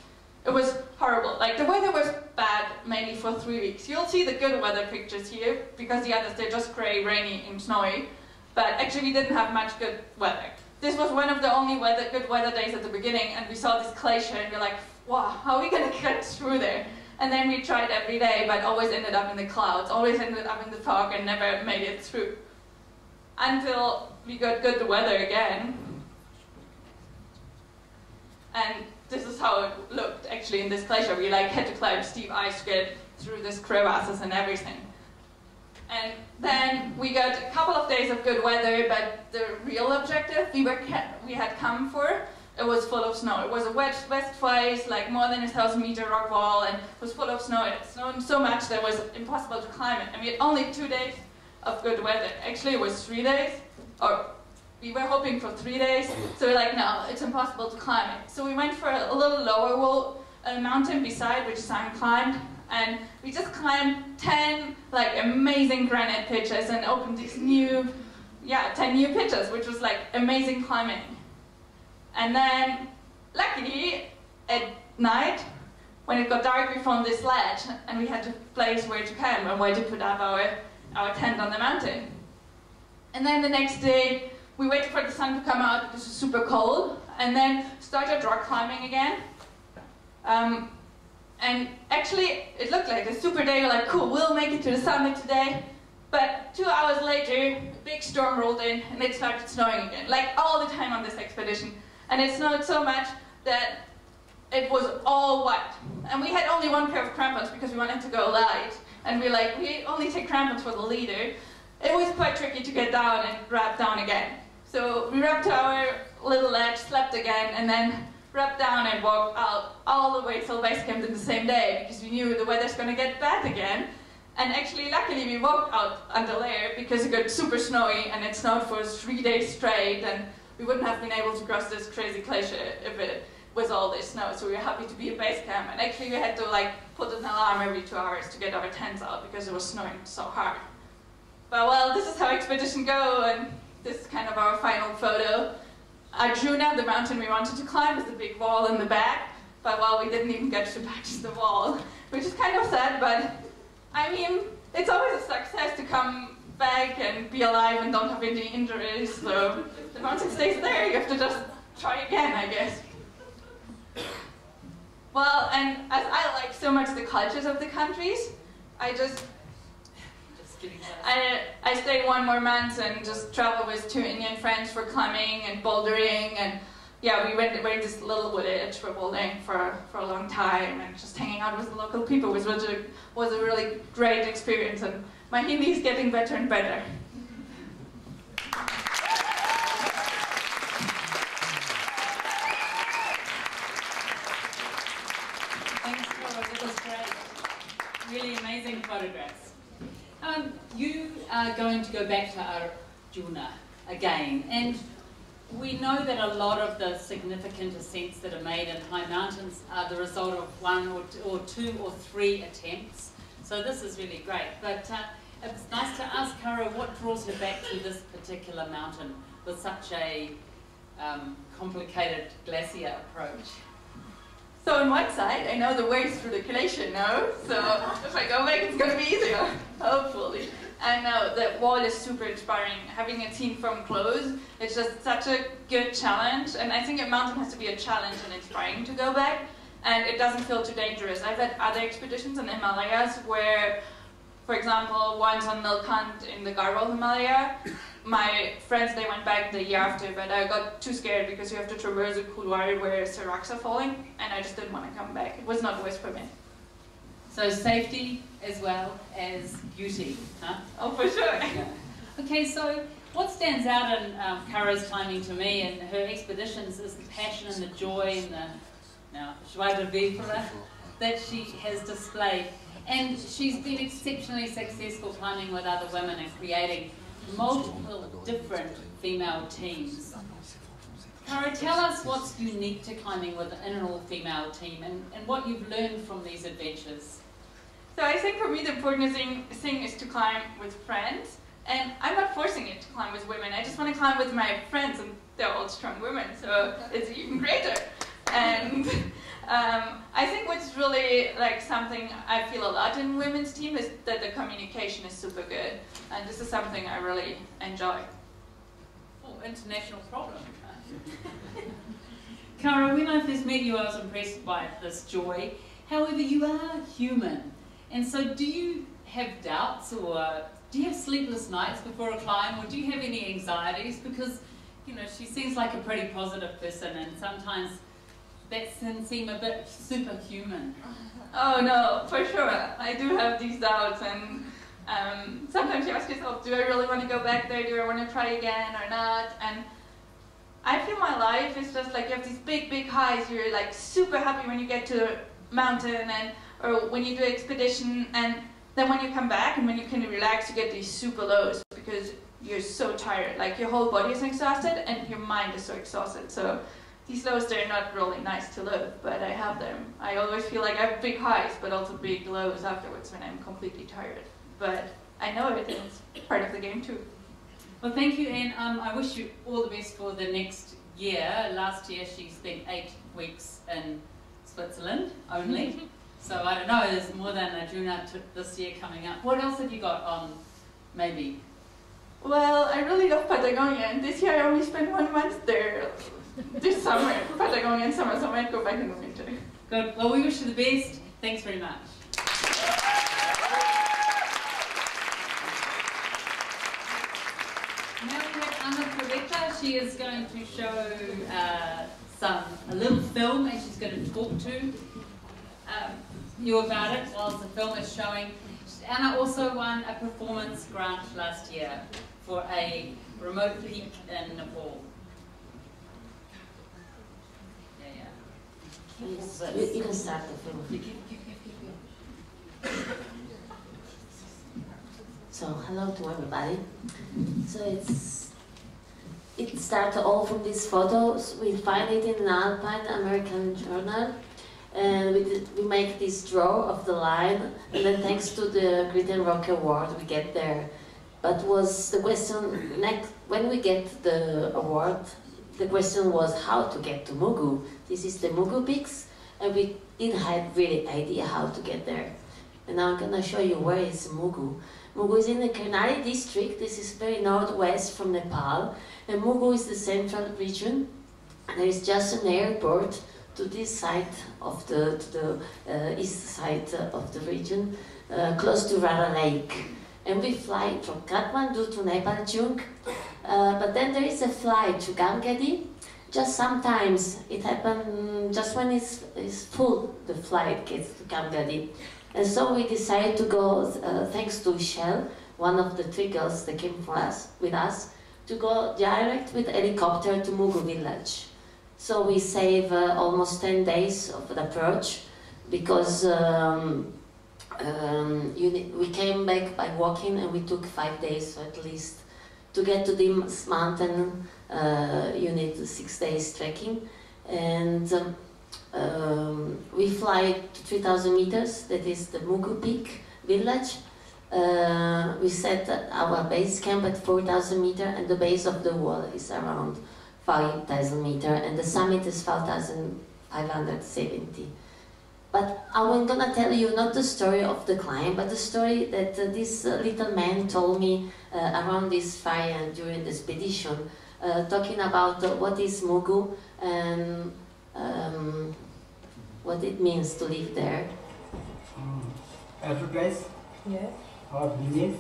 it was horrible. The weather was bad mainly for 3 weeks. You'll see the good weather pictures here, because the others, they're just grey, rainy, and snowy. But actually, we didn't have much good weather. This was one of the only good weather days at the beginning, and we saw this glacier, and we're like, wow, how are we going to get through there? And then we tried every day, but always ended up in the clouds, always ended up in the fog, and never made it through. Until we got good weather again. And this is how it looked, actually, in this glacier. We had to climb steep ice to get through these crevasses and everything. And then we got a couple of days of good weather, but the real objective we had come for, it was full of snow. It was a west face, more than 1,000-meter rock wall, and it was full of snow. It snowed so much that it was impossible to climb it. And we had only 2 days of good weather. Actually, it was 3 days, or we were hoping for 3 days. So we're like, no, it's impossible to climb it. So we went for a little lower mountain beside, which Simon climbed, and we just climbed 10 amazing granite pitches and opened these 10 new pitches, which was amazing climbing. And then, luckily, at night, when it got dark, we found this ledge, and we had a place where to camp and where to put up our tent on the mountain. And then the next day, we waited for the sun to come out because it was super cold, and then started rock climbing again. And actually, it looked like a super day. We're like, cool, we'll make it to the summit today. But 2 hours later, a big storm rolled in, and it started snowing again, all the time on this expedition. And it snowed so much that it was all white. And we had only 1 pair of crampons because we wanted to go light. And we only take crampons for the leader. It was quite tricky to get down and wrap down again. So we wrapped to our little ledge, slept again, and then wrapped down and walked out all the way till base camp in the same day, because we knew the weather's going to get bad again. And actually, luckily, we walked out under there because it got super snowy, and it snowed for 3 days straight, and we wouldn't have been able to cross this crazy glacier if it was all this snow. So we were happy to be at base camp, and actually we had to put an alarm every 2 hours to get our tents out because it was snowing so hard. But well, this is how expedition go, and this is kind of our final photo. Arjuna, the mountain we wanted to climb, is the big wall in the back, but well, we didn't even get to touch the wall, which is kind of sad, but I mean, it's always a success to come back and be alive and don't have any injuries, so the mountain stays there, you have to just try again, I guess. Well, and as I like so much the cultures of the countries, I stayed 1 more month and just traveled with 2 Indian friends for climbing and bouldering, and yeah, we went this little village for bouldering for a long time and just hanging out with the local people, which was a really great experience, and my Hindi is getting better and better. Thanks, Caro, that was great. Really amazing photographs. You are going to go back to Arjuna again, and we know that a lot of the significant ascents that are made in high mountains are the result of 1 or 2 or 3 attempts. So this is really great. But it's nice to ask Caro what draws her back to this particular mountain with such a complicated glacier approach. So on one side, I know the ways through the glacier now, so if I go back, it's going to be easier, hopefully. And the wall is super inspiring. Having it seen from close, it's just such a good challenge. And I think a mountain has to be a challenge and inspiring to go back. And it doesn't feel too dangerous. I've had other expeditions in the Himalayas where, for example, once on Nilkant in the Garhwal Himalaya, my friends, they went back the year after, but I got too scared because you have to traverse a couloir where seracs are falling, and I just didn't want to come back. It was not worth for me. So safety as well as beauty, huh? Oh, for sure. Yeah. Okay, so what stands out in Caro's climbing to me and her expeditions is the passion and the joy and the joie de vivre that she has displayed. And she's been exceptionally successful climbing with other women and creating multiple different female teams. Caro, tell us what's unique to climbing with an all-female team and what you've learned from these adventures. So I think for me the important thing is to climb with friends, and I'm not forcing it to climb with women. I just want to climb with my friends, and they're all strong women, so it's even greater. And I think what's really like something I feel a lot in women's team is that the communication is super good, and this is something I really enjoy. Oh, international problem. Caro, when I first met you, I was impressed by this joy. However, you are human, and so do you have doubts, or do you have sleepless nights before a climb, or do you have any anxieties? Because, you know, she seems like a pretty positive person, and sometimes that can seem a bit superhuman. Oh no, for sure. I do have these doubts, and sometimes you ask yourself, do I really want to go back there? Do I want to try again or not? And I feel my life is just like you have these big, big highs. You're like super happy when you get to the mountain, or when you do an expedition, and then when you come back and when you can relax, you get these super lows because you're so tired. Like your whole body is exhausted and your mind is so exhausted. So these lows, they're not really nice to live, but I have them. I always feel like I have big highs, but also big lows afterwards when I'm completely tired. But I know it is part of the game too. Well, thank you, and I wish you all the best for the next year. Last year she spent 8 weeks in Switzerland only. So I don't know, there's more than Adjuna this year coming up. What else have you got on, maybe? Well, I really love Patagonia, and this year I only spent 1 month there. This summer, Patagonia in summer, so I might go back in the winter. Good. Well, we wish you the best. Thanks very much. Now we have Anna Torretta. She is going to show a little film, and she's going to talk to you about it while the film is showing. Anna also won a performance grant last year for a remote peak in Nepal. Yes, you can start the film. So, hello to everybody. So it started all from these photos. We find it in an Alpine American journal, and we make this draw of the line, and then thanks to the GRIT&ROCK Award we get there. But was the question next when we get the award? The question was how to get to Mugu. This is the Mugu Peaks, and we didn't have really idea how to get there. And now I'm gonna show you where is Mugu. Mugu is in the Karnali district. This is very northwest from Nepal, and Mugu is the central region. And there is just an airport to this side of the east side of the region, close to Rara Lake. And we fly from Kathmandu to Nepalchung, but then there is a flight to Gamgadi. Just sometimes it happens just when it's full, the flight gets to Gamgadi. And so we decided to go, thanks to Shell, one of the 3 girls that came with us, to go direct with helicopter to Mugu village. So we save almost 10 days of the approach, because we came back by walking, and we took 5 days at least to get to this mountain you need 6 days trekking. And we fly to 3,000 meters, that is the Mugu Peak village. We set our base camp at 4,000 meters, and the base of the wall is around 5,000 meters, and the summit is 5,570. But I'm gonna tell you not the story of the climb, but the story that this little man told me around this fire during the expedition, talking about what is Mugu and what it means to live there. Advertise? Yes. Our business?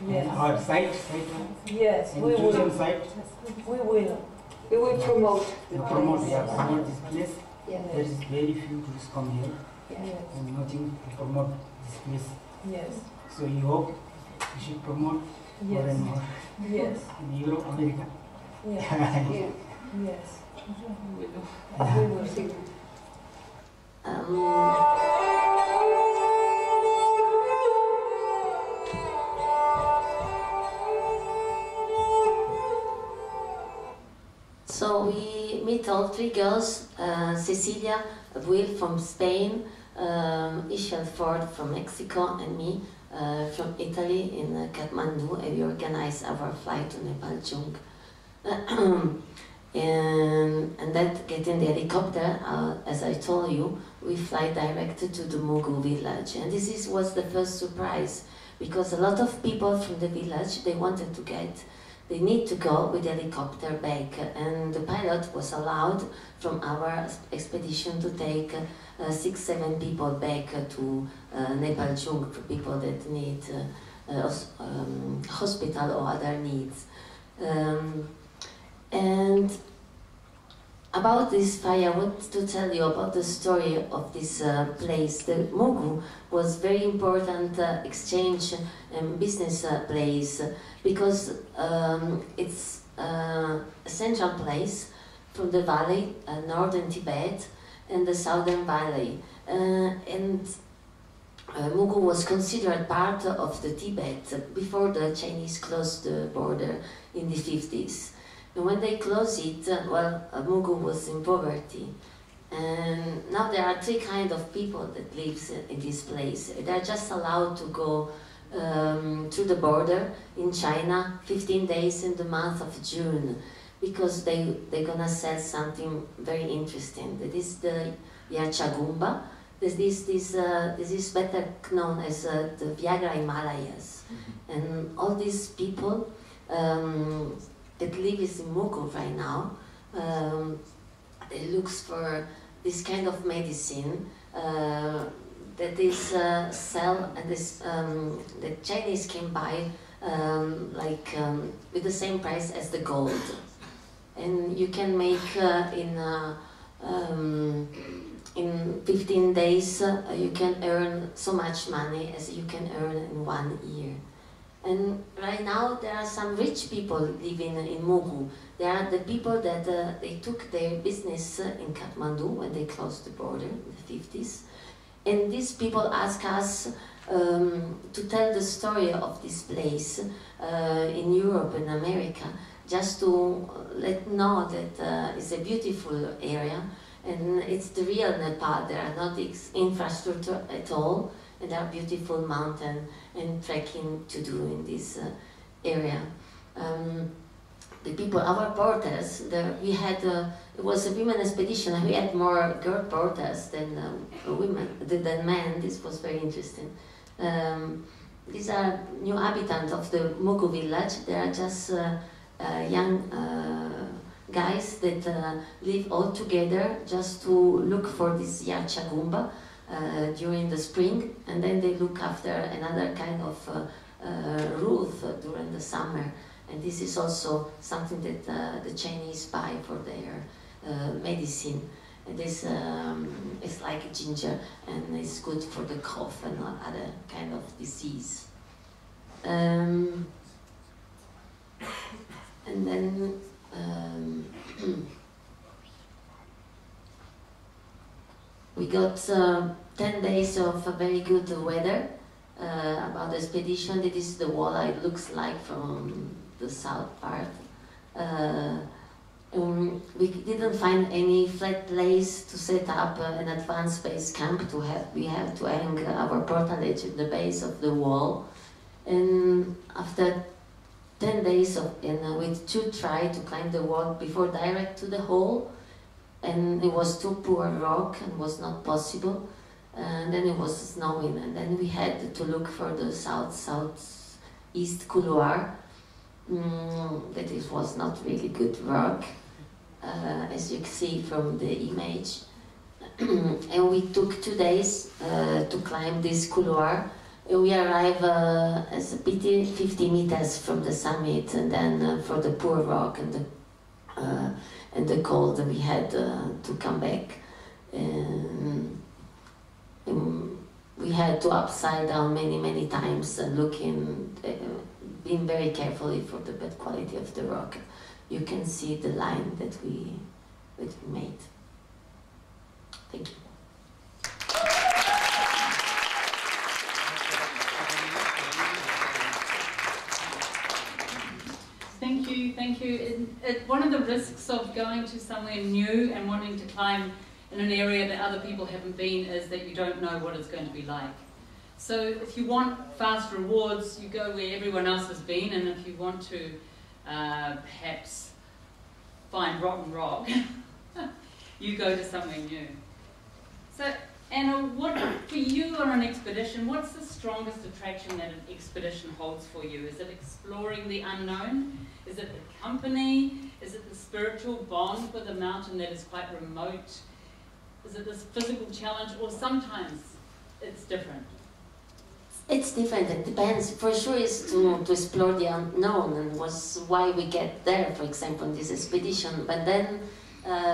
Yes. And our site? Yes, And we will. tourism site? We will. We will promote. Promote this place. Yes. There is very few tourists come here. Yes. And nothing to promote this place. Yes. So you hope you should promote more and more. Yes. In Europe, America. Yes. Yeah. Yes. We will see. So we meet all three girls, Cecilia, Will from Spain, Ishel Ford from Mexico, and me from Italy in Kathmandu, and we organize our flight to Nepal Chung. And then get in the helicopter, as I told you, we fly direct to the Mugu village. And this was the first surprise, because a lot of people from the village, they need to go with the helicopter back, and the pilot was allowed from our expedition to take 6-7 people back to Nepal Chung, for people that need hospital or other needs. And about this fire, I want to tell you about the story of this place. The Mugu was very important exchange and business place, because it's a central place from the valley, northern Tibet, and the southern valley. And Mugu was considered part of the Tibet before the Chinese closed the border in the 50s. And when they closed it, Mugu was in poverty. And now there are three kinds of people that live in this place. They're just allowed to go through the border in China 15 days in the month of June, because they're gonna sell something very interesting. That is the Yachagumba. This is better known as the Viagra Himalayas. And all these people that live in Mugu right now, they look for this kind of medicine that is sell, and this the Chinese can buy with the same price as the gold, and you can make in 15 days you can earn so much money as you can earn in 1 year. And right now there are some rich people living in Mugu. They are the people that they took their business in Kathmandu when they closed the border in the 50s. And these people ask us to tell the story of this place in Europe and America, just to let know that it's a beautiful area, and it's the real Nepal. There are not infrastructure at all, and there are beautiful mountains and trekking to do in this area. The people, our porters, we had, it was a women expedition, and we had more girl porters than than men. This was very interesting. These are new inhabitants of the Mugu village. They are just young guys that live all together just to look for this Yachagumba during the spring, and then they look after another kind of roof during the summer. And this is also something that the Chinese buy for their medicine. And this it's like ginger, and it's good for the cough and other kind of disease. And then we got 10 days of very good weather. About the expedition, this is the wall it looks like from the south part. We didn't find any flat place to set up an advanced base camp. We have to hang our portalage at the base of the wall. And after 10 days we two tried to climb the wall before direct to the hole, and it was too poor rock and was not possible. And then it was snowing, and then we had to look for the southeast couloir. That it was not really good rock, as you see from the image. And we took 2 days to climb this couloir. We arrived as a pity 50 meters from the summit, and then for the poor rock and the cold, we had to come back. We had to upside down many times, looking, being very carefully for the bad quality of the rock. You can see the line that we made. Thank you. Thank you. One of the risks of going to somewhere new and wanting to climb in an area that other people haven't been is that you don't know what it's going to be like. So if you want fast rewards, you go where everyone else has been, and if you want to perhaps find rotten rock, you go to somewhere new. So Anna, what for you on an expedition, what's the strongest attraction that an expedition holds for you? Is it exploring the unknown? Is it the company? Is it the spiritual bond with a mountain that is quite remote? Is it this physical challenge, or sometimes it's different? It's different, it depends. For sure it's to explore the unknown, and was why we get there, for example, in this expedition. But then,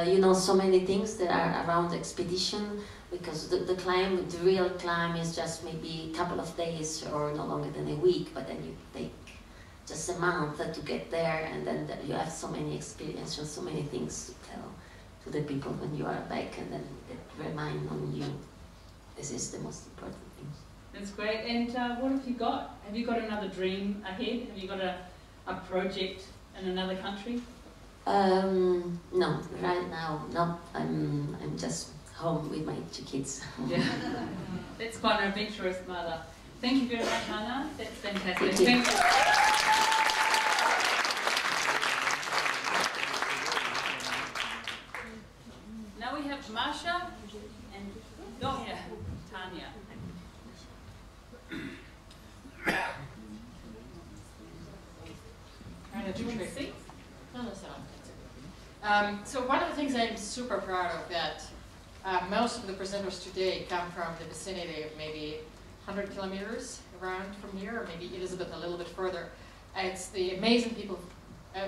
you know, so many things that are around the expedition, because the climb, the real climb is just maybe a couple of days or no longer than a week, but then you take just a month to get there, and then you have so many experiences, so many things to tell to the people when you are back, and then it remind on you. This is the most important thing. That's great. And what have you got? Have you got another dream ahead? Have you got a project in another country? No, right now, no. I'm just home with my 2 kids. Yeah. That's quite an adventurous mother. Thank you very much, Anna. That's fantastic. Thank you. Thank you. Now we have Masha and Dr. Tanya. So one of the things I'm super proud of that most of the presenters today come from the vicinity of maybe 100 kilometers around from here, or maybe Elisabeth a little bit further. It's the amazing people,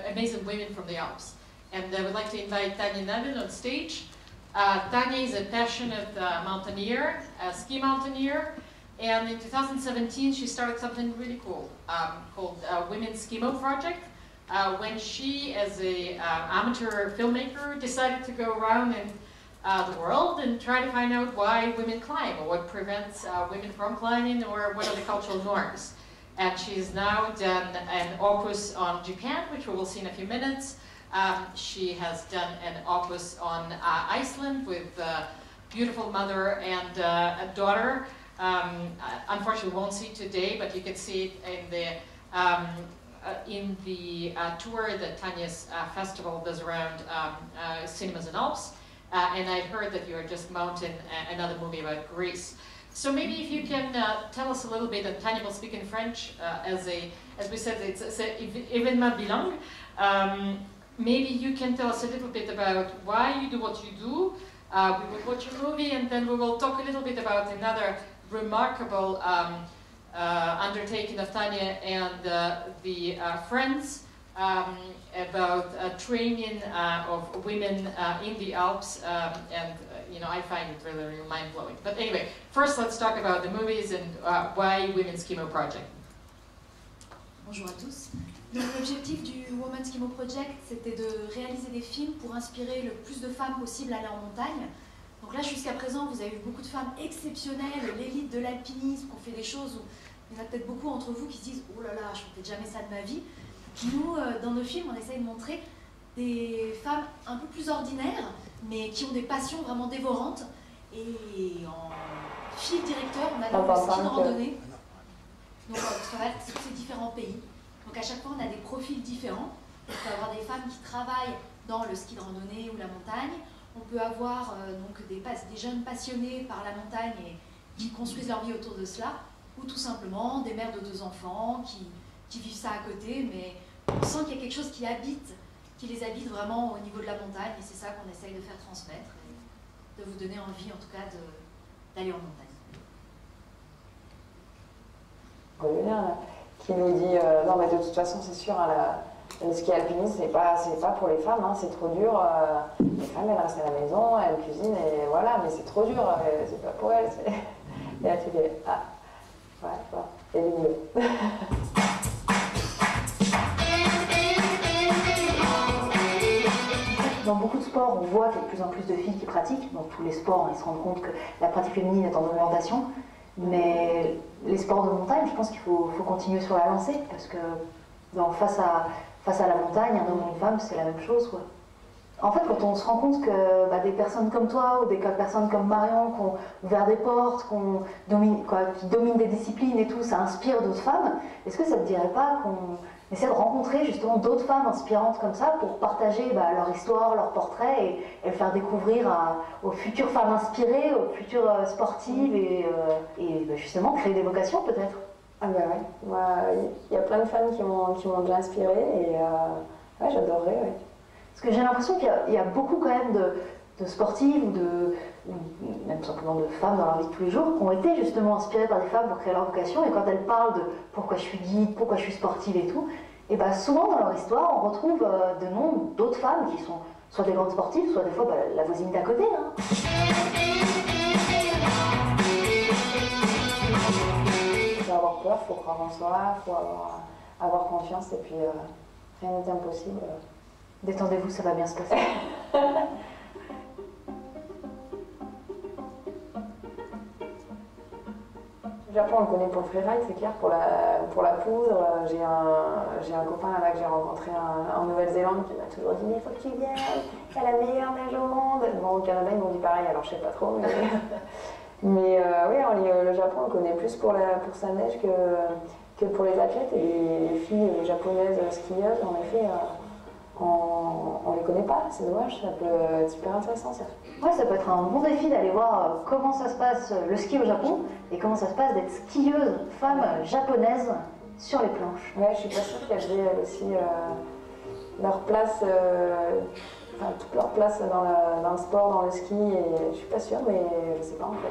amazing women from the Alps. And I would like to invite Tanya Naville on stage. Tanya is a passionate mountaineer, a ski mountaineer. And in 2017, she started something really cool called Women's Skimo Project. When she, as an amateur filmmaker, decided to go around in the world and try to find out why women climb, or what prevents women from climbing, or what are the cultural norms. And she's now done an opus on Japan, which we will see in a few minutes. She has done an opus on Iceland with a beautiful mother and a daughter. Unfortunately, we won't see it today, but you can see it in the tour that Tanya's festival does around cinemas in Alps. And I'd heard that you are just mounting another movie about Greece. So maybe if you can tell us a little bit, and Tanya will speak in French, as we said, it's événement bilingue. Maybe you can tell us a little bit about why you do what you do. We will watch a movie, and then we will talk a little bit about another remarkable undertaking of Tanya and the friends about training of women in the Alps, and you know, I find it really, really mind-blowing. But anyway, first let's talk about the movies and why Women's Skimo Project. Bonjour à tous. L'objectif du Women's Skimo Project, c'était de réaliser des films pour inspirer le plus de femmes possible à aller en montagne. Donc là, jusqu'à présent, vous avez eu beaucoup de femmes exceptionnelles, l'élite de l'alpinisme, qui ont fait des choses où il y en a peut-être beaucoup entre vous qui se disent « Oh là là, je ne ferai jamais ça de ma vie ». Nous, dans nos films, on essaye de montrer des femmes un peu plus ordinaires, mais qui ont des passions vraiment dévorantes. Et en fil directeur, on a le ski de randonnée. Donc ça va être tous ces différents pays. Donc à chaque fois, on a des profils différents. On peut avoir des femmes qui travaillent dans le ski de randonnée ou la montagne. On peut avoir donc des jeunes passionnés par la montagne et qui construisent leur vie autour de cela. Ou tout simplement des mères de 2 enfants qui vivent ça à côté, mais on sent qu'il y a quelque chose qui les habite vraiment au niveau de la montagne, et c'est ça qu'on essaye de faire transmettre, et de vous donner envie en tout cas d'aller en montagne. Qui nous dit non mais de toute façon c'est sûr, hein, le ski alpinisme c'est pas pour les femmes, hein, c'est trop dur, les femmes elles restent à la maison, elles cuisinent et voilà, mais c'est trop dur, c'est pas pour elles. Et là tu fais ah ouais, c'est mieux. Dans beaucoup de sports, on voit qu'il y a de plus en plus de filles qui pratiquent. Dans tous les sports, ils se rendent compte que la pratique féminine est en augmentation. Mais les sports de montagne, je pense qu'il faut continuer sur la lancée, parce que face à la montagne, un homme ou une femme, c'est la même chose, quoi. En fait, quand on se rend compte que des personnes comme toi, ou des personnes comme Marion, qui ont ouvert des portes, qui dominent des disciplines et tout, ça inspire d'autres femmes, est-ce que ça ne te dirait pas qu'on essaie de rencontrer justement d'autres femmes inspirantes comme ça pour partager leur histoire, leurs portraits et le faire découvrir aux futures femmes inspirées, aux futures sportives et justement créer des vocations peut-être? Ah bah ouais, moi il y a plein de femmes qui m'ont déjà inspirée et ouais, j'adorerais, ouais. Parce que j'ai l'impression qu'il y a beaucoup quand même de sportives ou même simplement de femmes dans leur vie de tous les jours qui ont été justement inspirées par des femmes pour créer leur vocation, et quand elles parlent de pourquoi je suis guide, pourquoi je suis sportive et tout, et souvent dans leur histoire on retrouve de noms d'autres femmes qui sont soit des grandes sportives, soit des fois la voisine d'à côté. Hein. Il faut avoir peur, il faut croire en soi, il faut avoir confiance et puis rien n'est impossible. Détendez-vous, ça va bien se passer. Le Japon, on le connaît pour le freeride, c'est clair, pour la poudre. J'ai un copain là-bas que j'ai rencontré en Nouvelle-Zélande qui m'a toujours dit « il faut que tu viennes, c'est la meilleure neige au monde ». Bon, au Canada, ils m'ont dit pareil, alors je sais pas trop. Mais oui, le Japon, on le connaît plus pour sa neige que pour les athlètes. Et les filles japonaises skieuses, en effet, on les connaît pas, c'est dommage, ça peut être super intéressant ça. Ouais, ça peut être un bon défi d'aller voir comment ça se passe le ski au Japon et comment ça se passe d'être skieuse femme japonaise sur les planches. Ouais, je suis pas sûre qu'elles aient aussi leur place, toute leur place dans le sport, dans le ski, et je suis pas sûre, mais je sais pas en fait.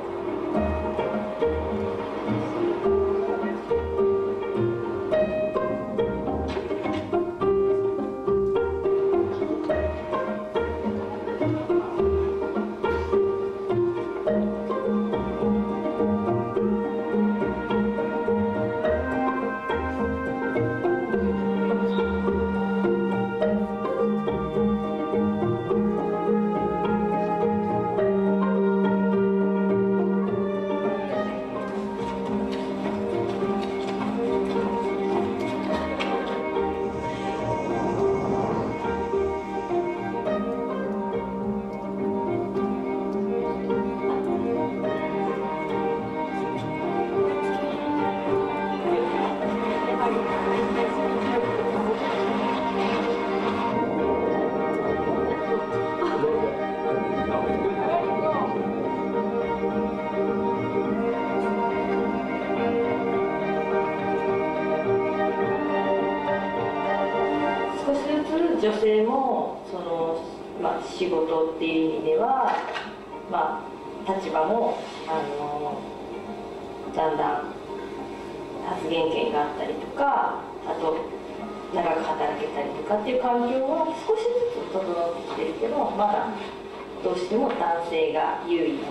女性も仕事っていう意味では、立場もだんだん発言権があったりとか、あと長く働けたりとかっていう環境は少しずつ整ってきてるけど、まだどうしても男性が優位の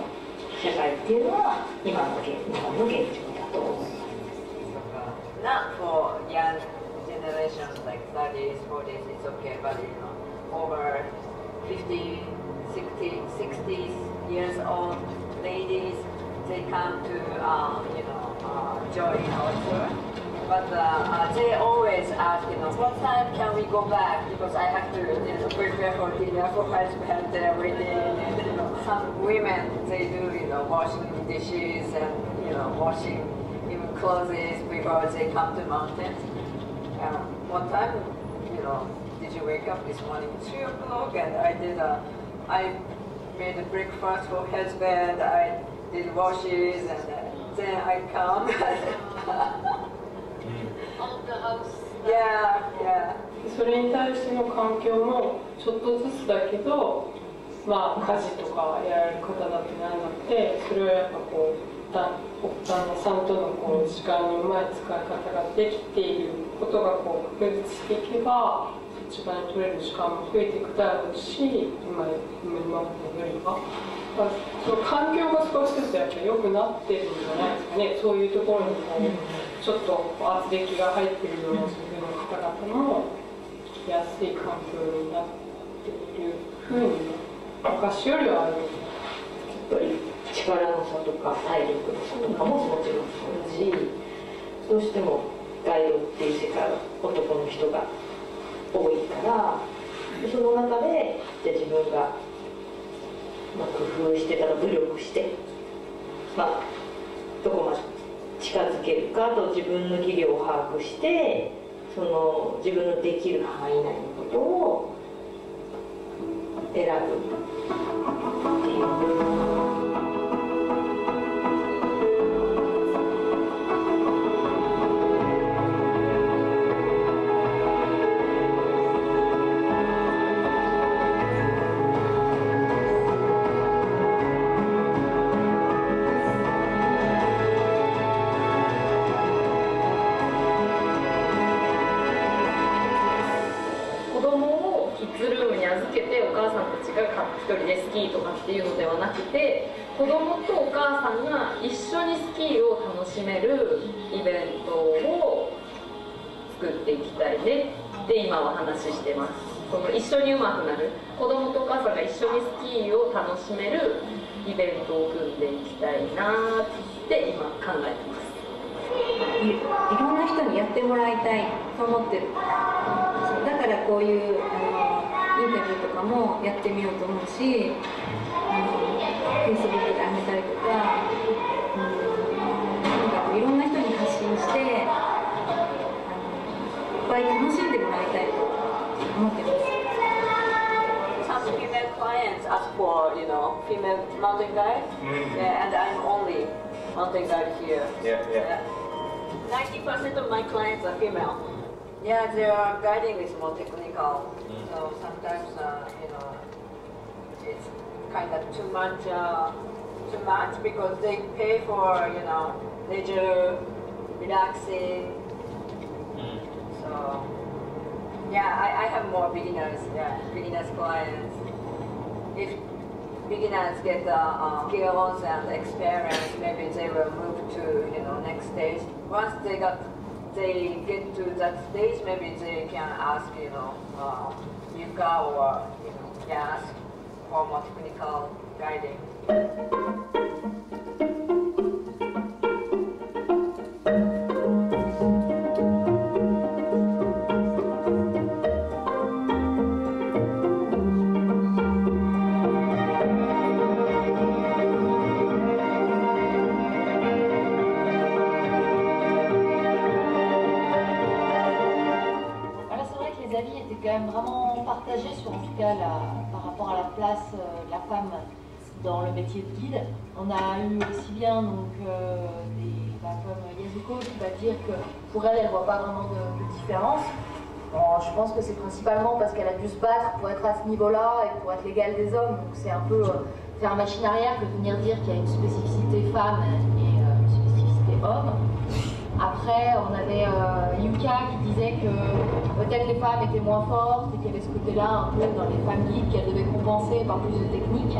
社会っていうのは今の日本の現状だと思います。Not for young generations like 30s, 40s, it's okay, but over 50, 60 years old ladies, they come to join our tour. But they always ask, what time can we go back? Because I have to prepare for dinner for husband every day. And, some women, they do, washing dishes and, washing even clothes before they come to mountains. One time, did you wake up this morning at 3 o'clock? And I made a breakfast for husband. I did washes, and then I come. Yeah. それに対しての環境もちょっとずつだけど、家事とかやられる方だってなんだって、それをやっぱ旦那さんとの時間のうまい使い方ができていることが確立していけば、そっち側に取れる時間も増えていくだろうし、今までよりは。その環境が少しずつやっぱり良くなってるんじゃないですかね。そういうところにちょっと圧力が入ってるような自分の方々も生きやすい環境になっているふうに昔よりはある。やっぱり力の差とか体力の差とかももちろんそうだし、どうしてもガイドっていう世界は男の人が多いから、その中でじゃあ自分が工夫してから努力して、どこまで近づけるかと自分の技量を把握して、その自分のできる範囲内のことを選ぶっていう。一人でスキーとかっていうのではなくて、子供とお母さんが一緒にスキーを楽しめるイベントを作っていきたいねって今は話してます。この一緒に上手くなる、子供とお母さんが一緒にスキーを楽しめるイベントを組んでいきたいなって今考えてます。いろんな人にやってもらいたいと思ってる。だからこういうインタビューとかもやってみようと思うし、Facebook であげたりとか、とにかくいろんな人に発信して、いっぱい楽しんでもらいたいと思ってます。Some female clients ask for, female mountain guides, and I'm only mountain guide here. 90% of my clients are female. Yeah, their guiding is more technical, so sometimes it's kind of too much because they pay for leisure, relaxing. So yeah, I have more beginners clients. If beginners get skills and experience, maybe they will move to next stage. Once they get to that stage, maybe they can ask Yuka or ask for more technical guiding. quand même vraiment partagé sur en tout cas par rapport à la place de la femme dans le métier de guide. On a eu aussi bien donc, comme Yasuko qui va dire que pour elle, elle ne voit pas vraiment de différence. Bon, je pense que c'est principalement parce qu'elle a dû se battre pour être à ce niveau-là et pour être l'égale des hommes. Donc c'est un peu faire machine arrière que de venir dire qu'il y a une spécificité femme et une spécificité homme. Après, on avait Yuka qui disait que peut-être les femmes étaient moins fortes et qu'il y avait ce côté-là un peu dans les femmes guides qu'elles devaient compenser par plus de technique.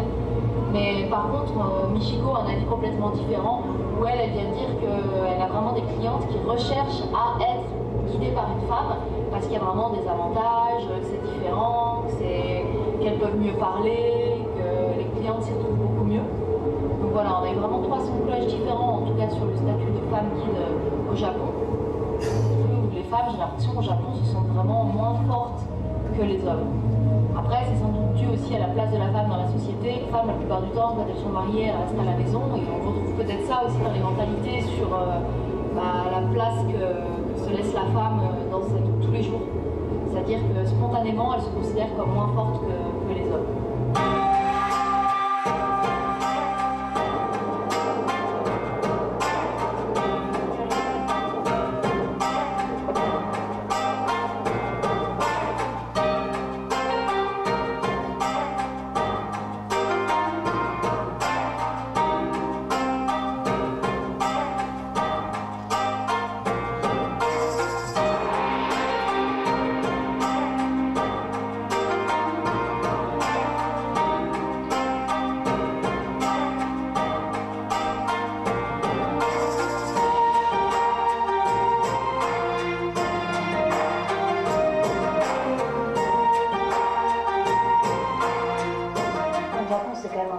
Mais par contre, Michiko a un avis complètement différent où elle vient dire qu'elle a vraiment des clientes qui recherchent à être guidées par une femme parce qu'il y a vraiment des avantages, que c'est différent, qu'elles peuvent mieux parler, que les clientes s'y retrouvent beaucoup mieux. Donc voilà, on a eu vraiment 3 sons de cloche différents, en tout cas sur le statut de femme guide au Japon. les femmes, j'ai l'impression qu'au Japon, se sentent vraiment moins fortes que les hommes. Après, c'est sans doute dû aussi à la place de la femme dans la société. Les femmes, la plupart du temps, quand elles sont mariées, elles restent à la maison. Et on retrouve peut-être ça aussi dans les mentalités sur la place que se laisse la femme dans sa vie de tous les jours. C'est-à-dire que spontanément, elle se considère comme moins forte que les hommes.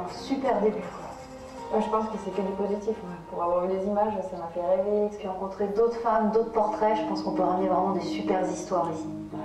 Super début. Moi, je pense que c'est que du positif. Ouais. Pour avoir vu les images, ça m'a fait rêver. Parce que rencontrer d'autres femmes, d'autres portraits, je pense qu'on peut ramener vraiment des super histoires ici. Ouais.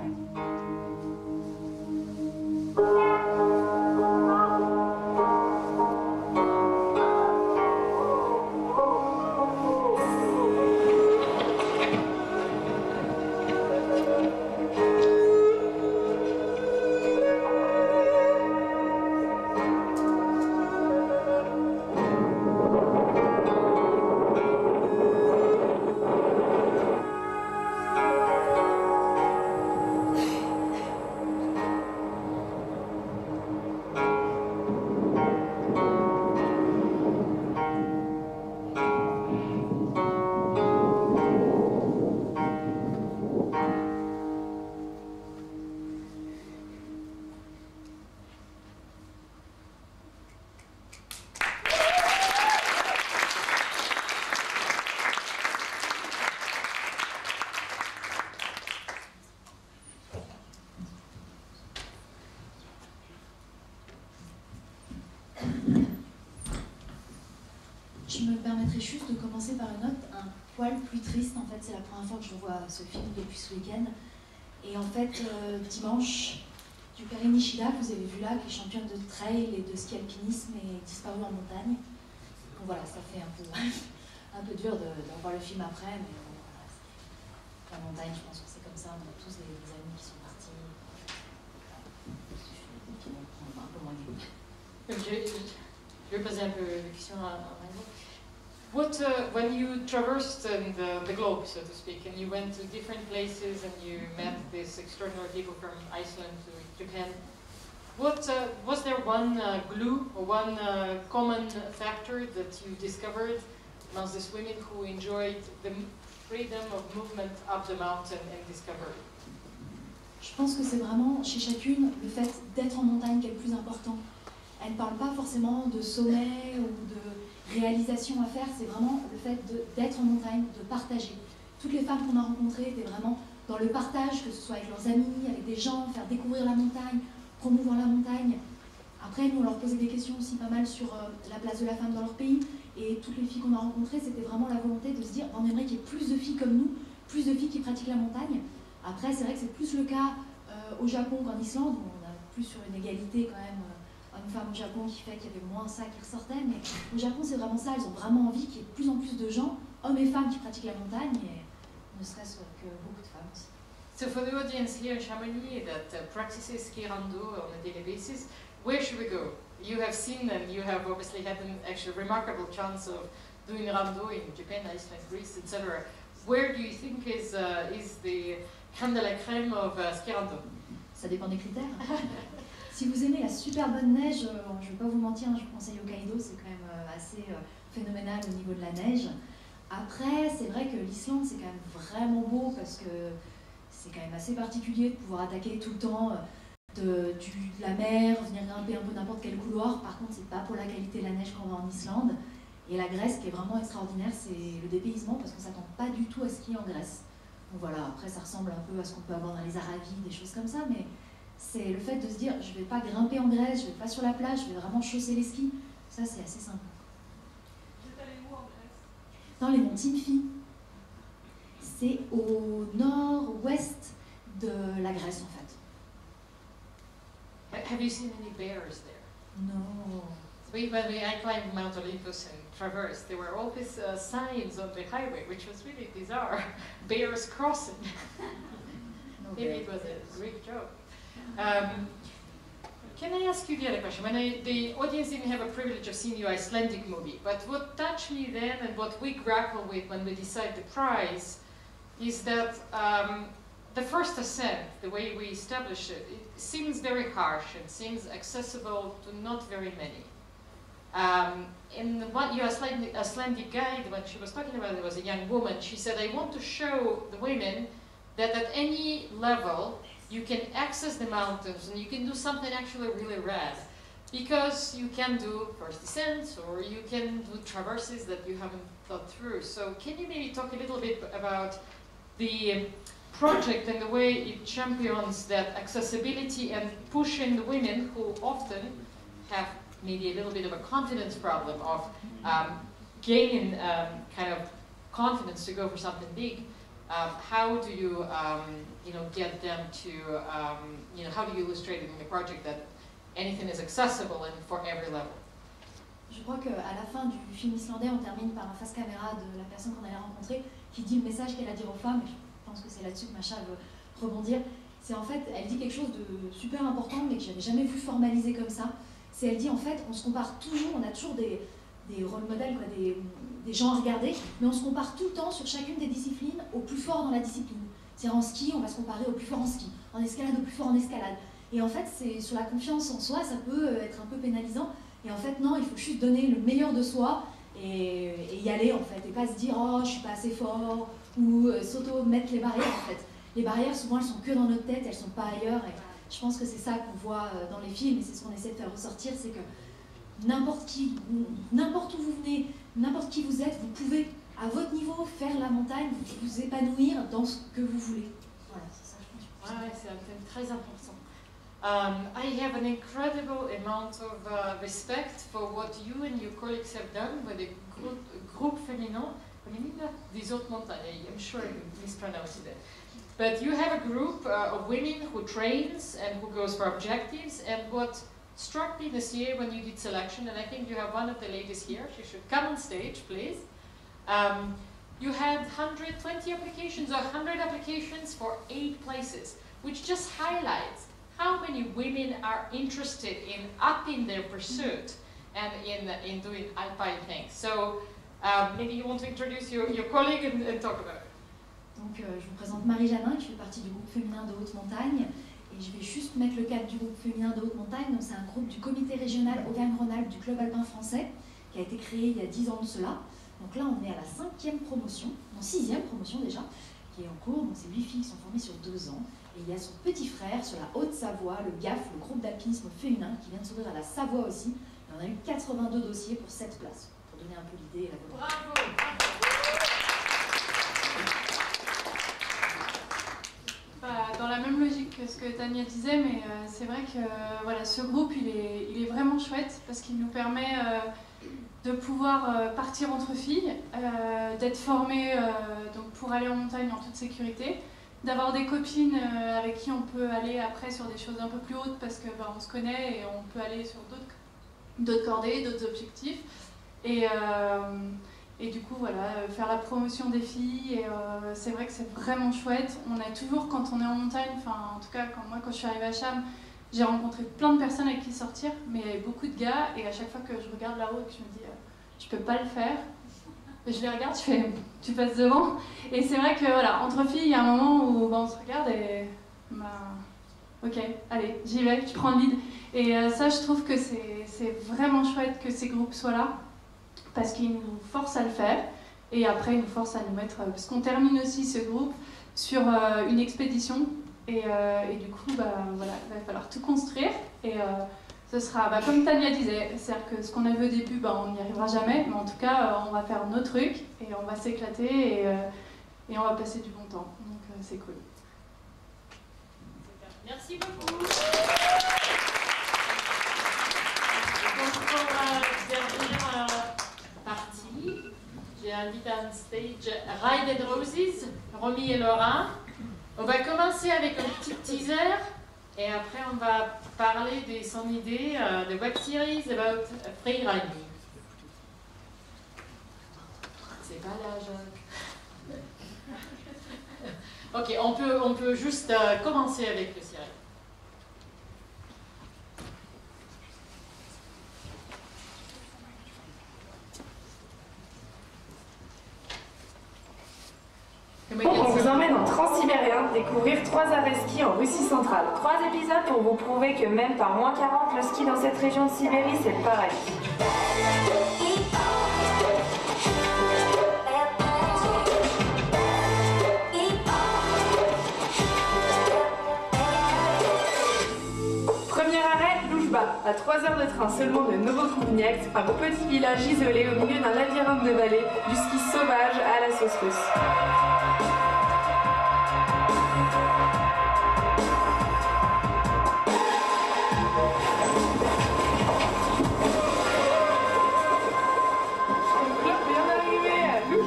Je me permettrais juste de commencer par une note un poil plus triste. En fait, c'est la première fois que je revois ce film depuis ce week-end. Et en fait, dimanche, Yukari Nishida, que vous avez vu là, qui est championne de trail et de ski alpinisme, est disparue en montagne. Donc voilà, ça fait un peu dur de revoir le film après, mais bon, voilà, la montagne, je pense que c'est comme ça. On a tous des amis qui sont partis. Qui vont prendre un peu moins de vie. Je vais poser un peu de questions à Rainbow. What, when you traversed the globe, so to speak, and you went to different places and you met these extraordinary people from Iceland to Japan, what was there one glue or one common factor that you discovered amongst these women who enjoyed the freedom of movement up the mountain and discovery? Je pense que c'est vraiment chez chacune le fait d'être en montagne qui est le plus important. Elle ne parle pas forcément de sommet ou de réalisation à faire, c'est vraiment le fait d'être en montagne, de partager. Toutes les femmes qu'on a rencontrées étaient vraiment dans le partage, que ce soit avec leurs amis, avec des gens, faire découvrir la montagne, promouvoir la montagne. Après, nous, on leur posait des questions aussi pas mal sur la place de la femme dans leur pays. Et toutes les filles qu'on a rencontrées, c'était vraiment la volonté de se dire on aimerait qu'il y ait plus de filles comme nous, plus de filles qui pratiquent la montagne. Après, c'est vrai que c'est plus le cas au Japon qu'en Islande, où on a plus sur une égalité quand même. Une femme au Japon qui fait qu'il y avait moins ça qui ressortait, mais au Japon c'est vraiment ça, ils ont vraiment envie qu'il y ait de plus en plus de gens, hommes et femmes qui pratiquent la montagne, et ne serait-ce que beaucoup de femmes aussi. So for the audience here in Chamonix that practices ski rando on a daily basis, where should we go? You have seen and you have obviously had an actually remarkable chance of doing rando in Japan, Iceland, Greece, etc. Where do you think is the crème de la crème of ski rando? Ça dépend des critères. Si vous aimez la super bonne neige, je ne vais pas vous mentir, je vous conseille Hokkaido, c'est quand même assez phénoménal au niveau de la neige. Après, c'est vrai que l'Islande, c'est quand même vraiment beau parce que c'est quand même assez particulier de pouvoir attaquer tout le temps de la mer, venir grimper un peu n'importe quel couloir. Par contre, c'est pas pour la qualité de la neige qu'on va en Islande. Et la Grèce, qui est vraiment extraordinaire, c'est le dépaysement parce qu'on ne s'attend pas du tout à skier en Grèce. Donc voilà, après ça ressemble un peu à ce qu'on peut avoir dans les Aravis, des choses comme ça, mais c'est le fait de se dire je ne vais pas grimper en Grèce, je ne vais pas sur la plage, je vais vraiment chausser les skis. Ça, c'est assez sympa. Vous êtes allé où en Grèce? Dans les monts Timfi. c'est au nord-ouest de la Grèce en fait. Have you seen any bears there? No. When I climbed Mount Olympus and traversed, there were always signs on the highway, which was really bizarre. Bears crossing. Maybe it was a Greek joke. Can I ask you the other question? The audience didn't have a privilege of seeing your Icelandic movie, but what touched me then and what we grapple with when we decide the prize is that the first ascent, the way we establish it, it seems very harsh and seems accessible to not very many. In what your Icelandic guide, when she was talking about it, was a young woman, she said, I want to show the women that at any level you can access the mountains and you can do something actually really rad. Because you can do first descents or you can do traverses that you haven't thought through. So can you maybe talk a little bit about the project and the way it champions that accessibility and pushing the women who often have maybe a little bit of a confidence problem of gaining kind of confidence to go for something big. How do you, get them to, how do you illustrate it in the project that anything is accessible and for every level? Je crois qu'à la fin du film islandais, on termine par un face caméra de la personne qu'on allait rencontrer qui dit le message qu'elle a à dire aux femmes. Et je pense que c'est là-dessus que Macha veut rebondir. C'est en fait, elle dit quelque chose de super important, mais que j'avais jamais vu formalisé comme ça. C'est, elle dit en fait, on se compare toujours, on a toujours des rôles modèles, quoi, des gens à regarder, mais on se compare tout le temps sur chacune des disciplines au plus fort dans la discipline. C'est-à-dire en ski, on va se comparer au plus fort en ski, en escalade au plus fort en escalade. Et en fait, c'est sur la confiance en soi, ça peut être un peu pénalisant. Et en fait, non, il faut juste donner le meilleur de soi et y aller en fait, et pas se dire oh je suis pas assez fort ou s'auto-mettre les barrières en fait. Les barrières souvent elles sont que dans notre tête, elles sont pas ailleurs. Et je pense que c'est ça qu'on voit dans les films et c'est ce qu'on essaie de faire ressortir, c'est que n'importe qui, n'importe où vous venez, n'importe qui vous êtes, vous pouvez à votre niveau faire la montagne, vous épanouir dans ce que vous voulez. Voilà, c'est ça je pense. Ouais, c'est un thème très important. I have an incredible amount of respect for what you and your colleagues have done with the groupe féminin des autres montagnes. I'm sure I mispronounced it. But you have a group of women who trains and who goes for objectives, and what struck me this year when you did selection, and I think you have one of the ladies here, she should come on stage, please. You had 120 applications or 100 applications for 8 places, which just highlights how many women are interested in upping their pursuit and in doing alpine things. So maybe you want to introduce your colleague and talk about it. Donc je vous présente Marie-Janin qui fait partie du groupe féminin de haute montagne et je vais juste mettre le cadre du groupe féminin de haute montagne. Donc c'est un groupe du comité régional Auvergne-Rhône-Alpes du club alpin français qui a été créé il y a 10 ans de cela. Donc là on est à la 5e promotion, non 6e promotion déjà, qui est en cours. Donc c'est 8 filles qui sont formées sur 2 ans. Et il y a son petit frère sur la Haute-Savoie, le GAF, le groupe d'alpinisme féminin, qui vient de s'ouvrir à la Savoie aussi. Et on a eu 82 dossiers pour 7 places, pour donner un peu l'idée et la volonté. Bravo. Dans la même logique que ce que Tania disait, mais c'est vrai que voilà, ce groupe il est vraiment chouette parce qu'il nous permet de pouvoir partir entre filles, d'être formées donc pour aller en montagne en toute sécurité, d'avoir des copines avec qui on peut aller après sur des choses un peu plus hautes parce que on se connaît et on peut aller sur d'autres cordées, d'autres objectifs. Et du coup, voilà, faire la promotion des filles, et c'est vrai que c'est vraiment chouette. On a toujours, quand on est en montagne, enfin en tout cas quand je suis arrivée à Cham, j'ai rencontré plein de personnes avec qui sortir, mais il y avait beaucoup de gars, et à chaque fois que je regarde là-haut et que je me dis je peux pas le faire, et je les regarde, je fais tu passes devant. Et c'est vrai que voilà, entre filles, il y a un moment où on se regarde et ok, allez, j'y vais, je prends le lead. Et ça, je trouve que c'est vraiment chouette que ces groupes soient là, parce qu'ils nous forcent à le faire, et après ils nous forcent à nous mettre, parce qu'on termine aussi ce groupe sur une expédition, et du coup, voilà, il va falloir tout construire, et ce sera, comme Tania disait, c'est-à-dire que ce qu'on a vu au début, on n'y arrivera jamais, mais en tout cas, on va faire nos trucs, et on va s'éclater, et on va passer du bon temps, donc c'est cool. Merci beaucoup. Pour la dernière partie, j'ai un j'invite on stage RideNRoses, Romy et Laura. On va commencer avec un petit teaser et après on va parler de son idée de web series about freeriding. C'est pas là, Jacques. Ok, on peut juste commencer avec le série. On vous emmène en transsibérien découvrir 3 arrêts ski en Russie centrale. 3 épisodes pour vous prouver que même par moins 40, le ski dans cette région de Sibérie, c'est le paradis. Premier arrêt, Louchba, à 3 heures de train seulement de Novokoudniak, un petit village isolé au milieu d'un labyrinthe de vallées, du ski sauvage à la sauce russe.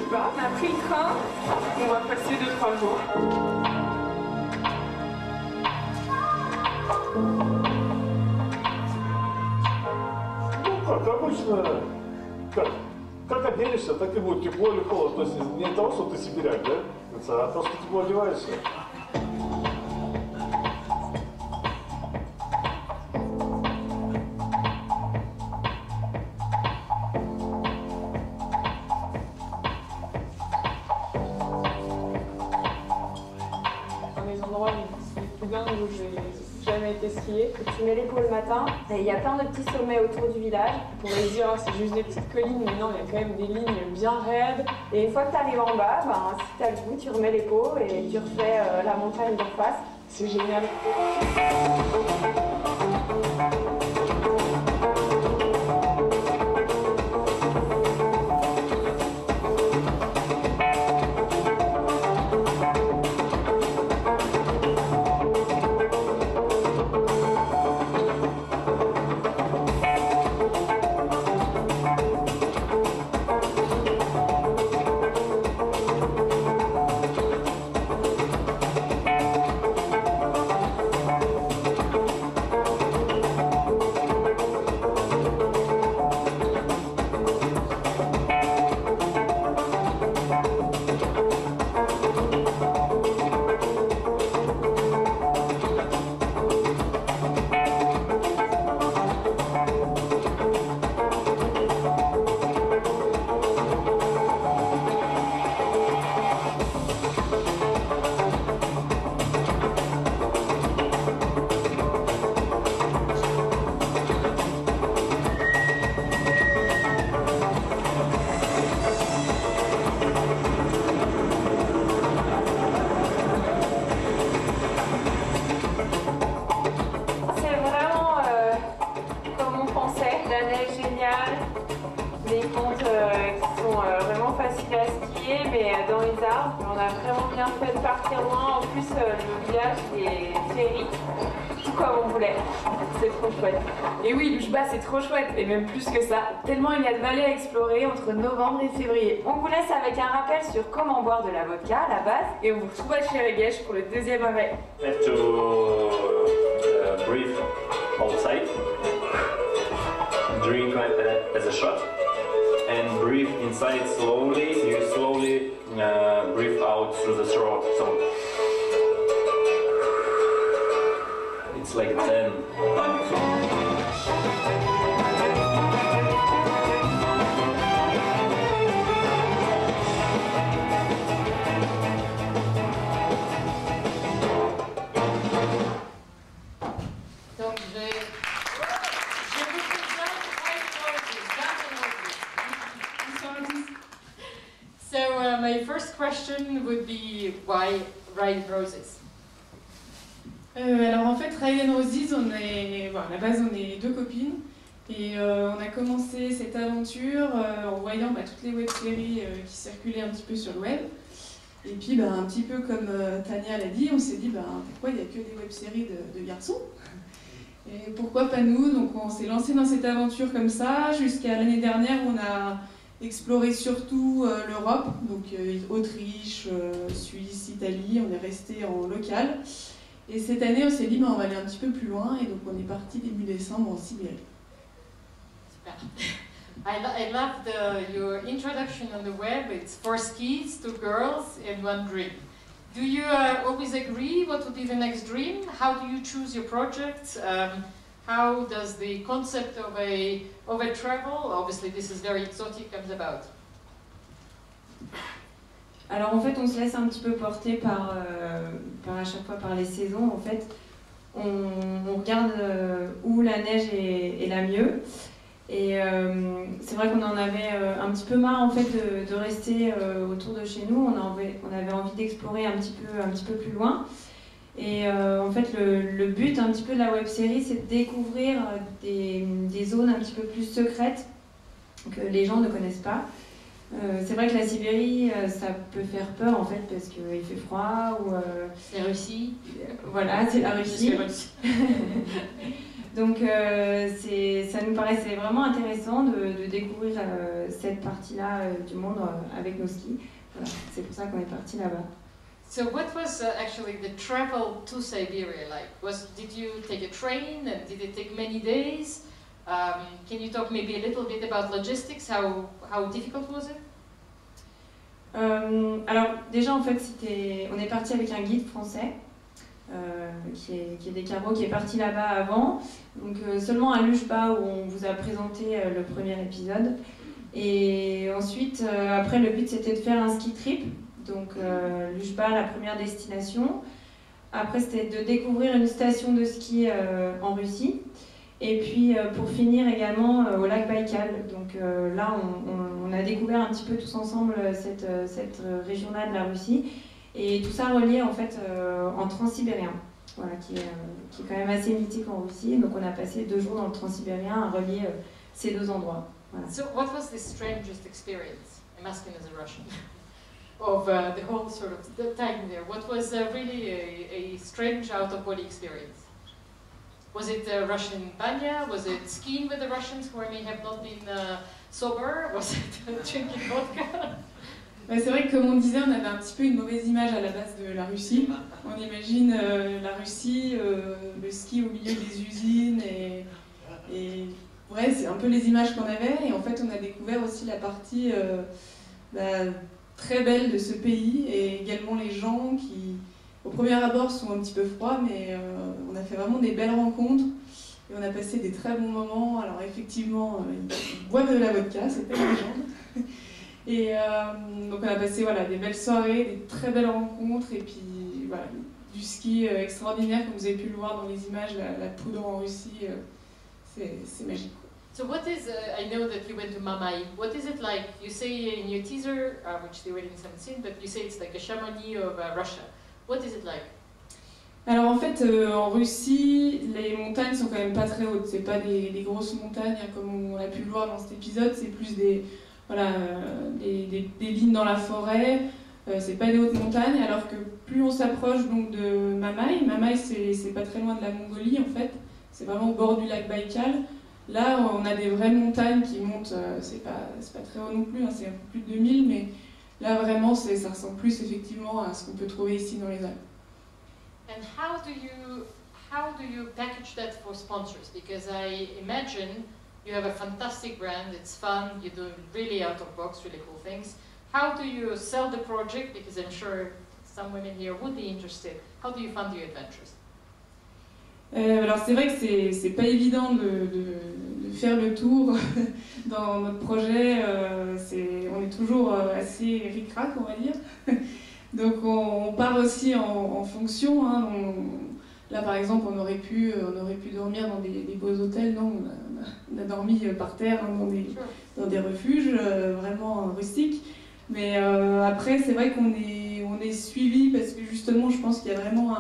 On a pris le train, on va passer 2-3 jours. Ну как обычно, как оденешься, так и будет тепло или холодно. То есть не от того, что ты сибиряк, да? А то, что тепло одеваешься. Où j'ai jamais été skier. Tu mets les pots le matin et il y a plein de petits sommets autour du village. On pourrait se dire oh, c'est juste des petites collines, mais non, il y a quand même des lignes bien raides. Et une fois que tu arrives en bas, ben, si tu as le goût, tu remets les pots et tu refais la montagne d'en face. C'est génial. On a vraiment bien fait de partir loin. En plus, le village est féerique, tout comme on voulait. C'est trop chouette. Et oui, Louchba, c'est trop chouette. Et même plus que ça, tellement il y a de vallées à explorer entre novembre et février. On vous laisse avec un rappel sur comment boire de la vodka à la base. Et on vous retrouve à Cheregesh pour le deuxième arrêt. To breathe outside, drink as a shot, and breathe inside slowly. You slowly breathe out through the throat. So it's like 10. My first question would be why RideNRoses? Alors en fait, RideNRoses, à la base on est 2 copines et on a commencé cette aventure en voyant toutes les web-séries qui circulaient un petit peu sur le web. Et puis un petit peu comme Tanya l'a dit, on s'est dit pourquoi il n'y a que des web-séries de garçons? Et pourquoi pas nous? Donc on s'est lancé dans cette aventure comme ça, jusqu'à l'année dernière on a explorer surtout l'Europe, donc Autriche, Suisse, Italie, on est resté en local. Et cette année, on s'est dit, on va aller un petit peu plus loin, et donc on est parti début décembre en Sibérie. Super. I loved your introduction on the web. It's 4 skis, 2 girls, and 1 dream. Do you always agree what would be the next dream? How do you choose your projects? How does the concept of a travel, obviously this is very exotic, comes about? Alors en fait, on se laisse un petit peu porter par à chaque fois par les saisons. En fait, on regarde où la neige est la mieux. Et c'est vrai qu'on en avait un petit peu marre en fait de rester autour de chez nous. On avait envie d'explorer un petit peu plus loin. Et en fait, le but un petit peu de la web-série, c'est de découvrir des zones un petit peu plus secrètes que les gens ne connaissent pas. C'est vrai que la Sibérie, ça peut faire peur en fait parce qu'il fait froid ou... C'est la Russie. Voilà, c'est la Russie. Donc ça nous paraissait vraiment intéressant de découvrir cette partie-là du monde avec nos skis. Voilà, c'est pour ça qu'on est parti là-bas. So what was actually the travel to Siberia like? Did you take a train and did it take many days? Can you talk maybe a little bit about logistics? How difficult was it? Alors déjà en fait on est parti avec un guide français qui est des Caro, qui est parti là-bas avant, donc seulement à Luchba où on vous a présenté le premier épisode, et ensuite après le but c'était de faire un ski trip, donc Luchba la première destination, après c'était de découvrir une station de ski en Russie. Et puis pour finir également au lac Baïkal. Donc là on a découvert un petit peu tous ensemble cette région-là de la Russie, et tout ça relié en fait en transsibérien, voilà, qui est quand même assez mythique en Russie. Donc on a passé 2 jours dans le transsibérien à relier ces 2 endroits. Voilà. So what was the strangest experience, I'm asking as a Russian, of the whole sort of the time there? What was really a strange out-of-body experience? Was it Russian banya? Was it skiing with the Russians who may have not been sober? Was it drinking vodka? C'est vrai que comme on disait, on avait un petit peu une mauvaise image à la base de la Russie. On imagine la Russie, le ski au milieu des usines, et ouais, c'est un peu les images qu'on avait. Et en fait, on a découvert aussi la partie très belle de ce pays, et également les gens qui, au premier abord, sont un petit peu froids, mais on a fait vraiment des belles rencontres et on a passé des très bons moments. Alors effectivement, ils boivent de la vodka, c'est pas une légende. Et donc on a passé des belles soirées, des très belles rencontres, et puis voilà, du ski extraordinaire, comme vous avez pu le voir dans les images, la poudre en Russie, c'est magique. So what is, I know that you went to Mamai, what is it like? You say in your teaser, which the audience haven't seen, but you say it's like a Chamonix of Russia. What is it like? Alors en fait, en Russie, les montagnes sont quand même pas très hautes. C'est pas des grosses montagnes comme on a pu le voir dans cet épisode. C'est plus des lignes dans la forêt. C'est pas des hautes montagnes. Alors que plus on s'approche donc de Mamai, c'est pas très loin de la Mongolie en fait. C'est vraiment au bord du lac Baïkal. Là, on a des vraies montagnes qui montent. C'est pas très haut non plus. Hein, c'est un peu plus de 2000, mais là, vraiment, ça ressemble plus effectivement à ce qu'on peut trouver ici dans les Alpes. And how do you package that for sponsors? Because I imagine you have a fantastic brand, it's fun, you do really out of box, really cool things. How do you sell the project? Because I'm sure some women here would be interested. How do you fund your adventures? Alors c'est vrai que c'est pas évident de faire le tour dans notre projet, on est toujours assez ric-rac, on va dire. Donc on part aussi en fonction, hein. Là par exemple on aurait pu dormir dans des beaux hôtels, non, on a dormi par terre, hein, dans des refuges vraiment rustiques. Mais après c'est vrai qu'on est suivi parce que justement je pense qu'il y a vraiment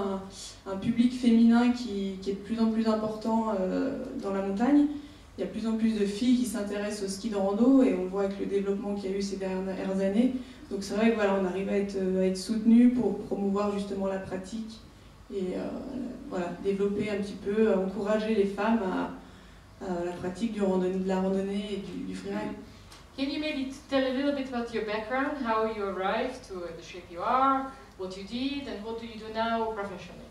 un public féminin qui est de plus en plus important dans la montagne. Il y a de plus en plus de filles qui s'intéressent au ski de rando, et on voit avec le développement qu'il y a eu ces dernières années. Donc c'est vrai que voilà, on arrive à être soutenu pour promouvoir justement la pratique et développer un petit peu, encourager les femmes à la pratique de la randonnée et du freeride. Can you maybe tell a little bit about your background, how you arrived to the shape you are, what you did, and what do you do now professionally?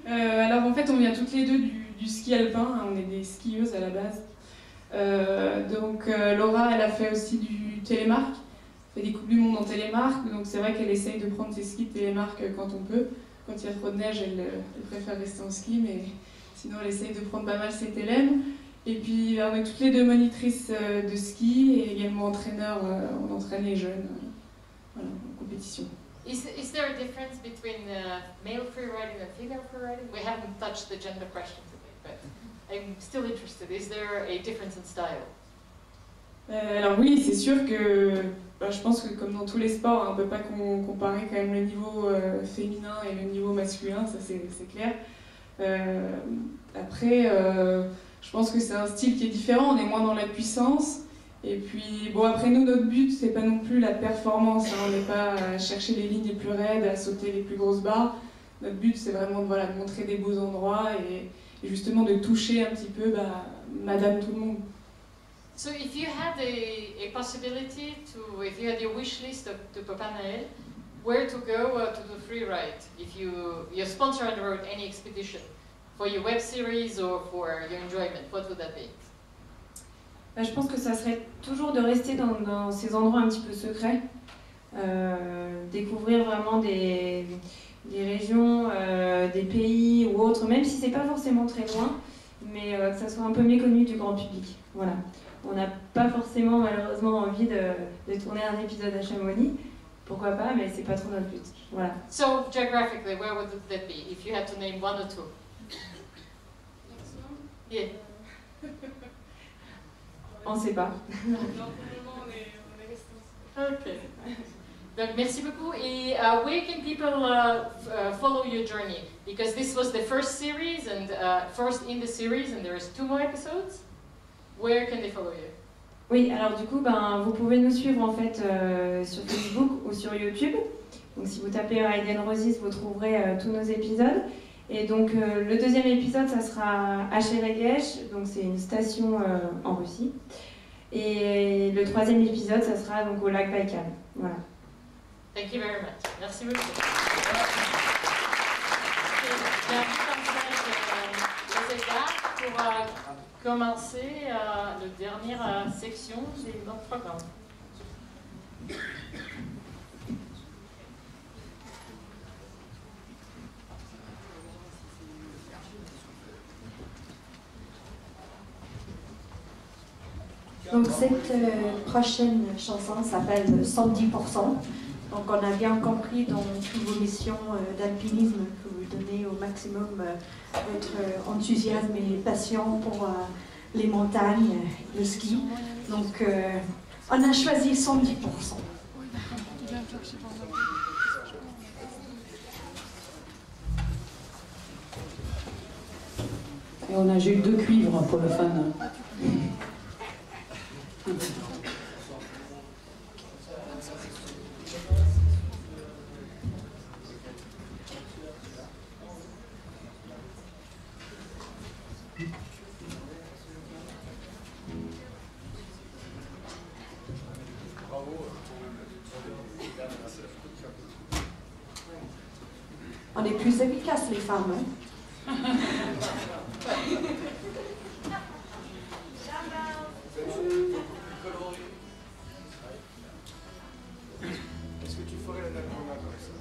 Alors en fait, on vient toutes les deux du ski alpin, hein, on est des skieuses à la base. Donc Laura, elle a fait aussi du télémark, fait des coupes du monde en télémark, donc c'est vrai qu'elle essaye de prendre ses skis de télémark quand on peut. Quand il y a trop de neige, elle préfère rester en ski, mais sinon elle essaye de prendre pas mal ses télèmes. Et puis on est toutes les deux monitrices de ski et également entraîneurs, on entraîne les jeunes voilà, en compétition. Is there a difference between male freeriding and female freeriding? We haven't touched the gender question today, but I'm still interested. Is there a difference in style? Alors oui, c'est sûr que je pense que comme dans tous les sports, on ne peut pas comparer quand même le niveau féminin et le niveau masculin, ça c'est clair. Après, je pense que c'est un style qui est différent, on est moins dans la puissance. Et puis, bon, après nous, notre but, c'est pas non plus la performance, hein, on n'est pas à chercher les lignes les plus raides, à sauter les plus grosses barres. Notre but, c'est vraiment de montrer des beaux endroits et justement de toucher un petit peu madame tout le monde. So if you had a possibility to, if you had your wish list to Papanael, where to go to do free ride? If your sponsor had wrote any expedition for your web series or for your enjoyment, what would that be? Je pense que ça serait toujours de rester dans ces endroits un petit peu secrets, découvrir vraiment des régions, des pays ou autres, même si c'est pas forcément très loin, mais que ça soit un peu méconnu du grand public. Voilà. On n'a pas forcément malheureusement envie de tourner un épisode à Chamonix, pourquoi pas, mais c'est pas trop notre but. Voilà. So geographically, where would that be if you had to name one or two? Yeah. On ne sait pas. Okay. Donc, merci beaucoup. Et where can people follow your journey? Because this was the first series and first in the series, and there is 2 more episodes. Where can they follow you? Oui, alors du coup, vous pouvez nous suivre en fait sur Facebook ou sur YouTube. Donc, si vous tapez RideNRoses, vous trouverez tous nos épisodes. Et donc le deuxième épisode, ça sera à Cheregesh, donc c'est une station en Russie. Et le troisième épisode, ça sera donc au lac Baïkal. Voilà. Thank you very much. Merci beaucoup. Pour commencer la dernière section de notre programme. Donc cette prochaine chanson s'appelle 110%. Donc on a bien compris dans toutes vos missions d'alpinisme que vous donnez au maximum votre enthousiasme et passion pour les montagnes, le ski. Donc on a choisi 110%. Et on a eu 2 cuivres pour le fun. On est plus efficaces les femmes. Hein? Est-ce que tu ferais la nappe comme ça?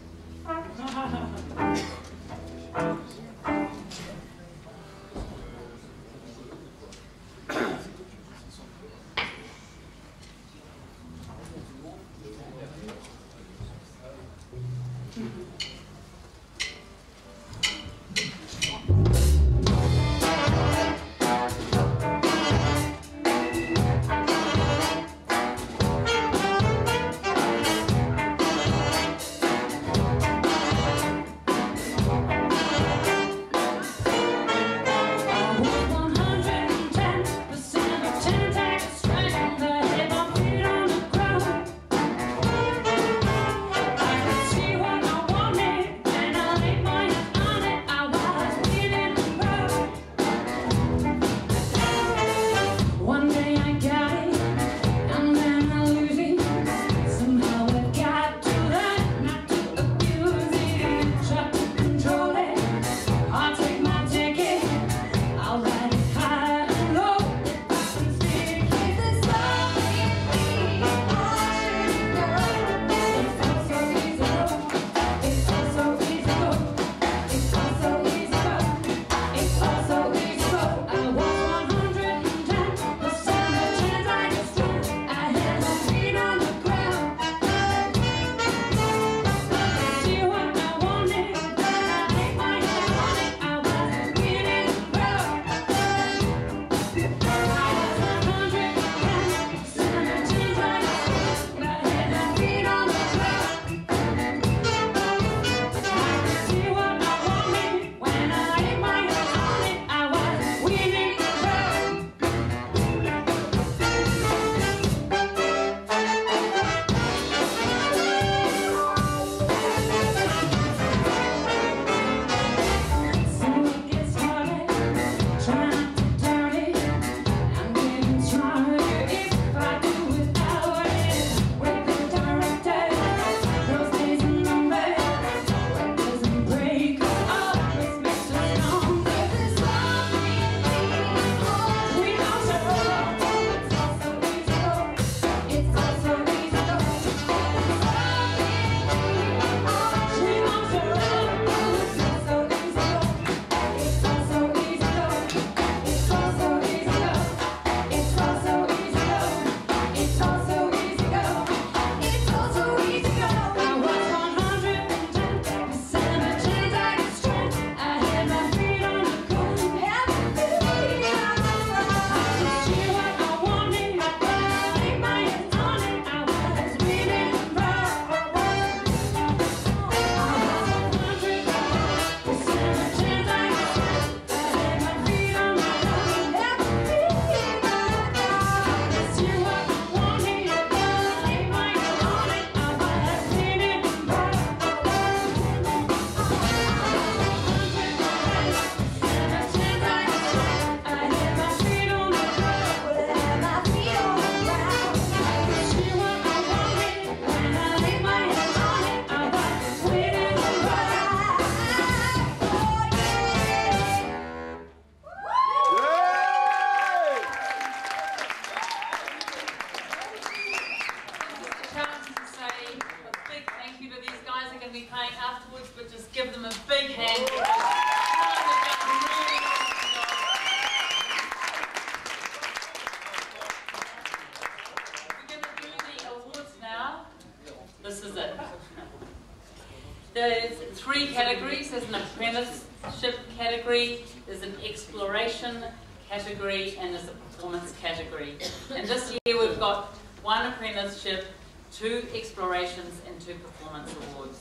There's 3 categories. There's an apprenticeship category, there's an exploration category, and there's a performance category. And this year we've got 1 apprenticeship, 2 explorations, and 2 performance awards.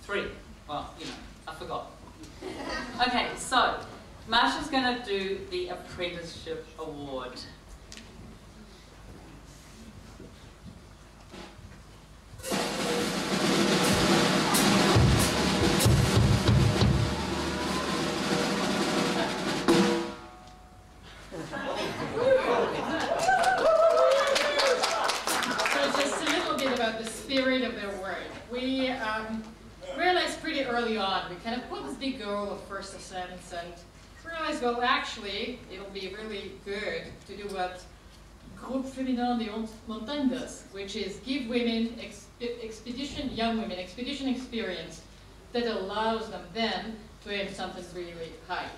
3. Well, you know, I forgot. Okay, so Marsha's going to do the apprenticeship award. Spirit of their work. We realized pretty early on, we kind of put this big goal of first ascents and realized, well, actually, it'll be really good to do what Groupe Féminin des Montagnes does, which is give women young women expedition experience that allows them then to aim something really high.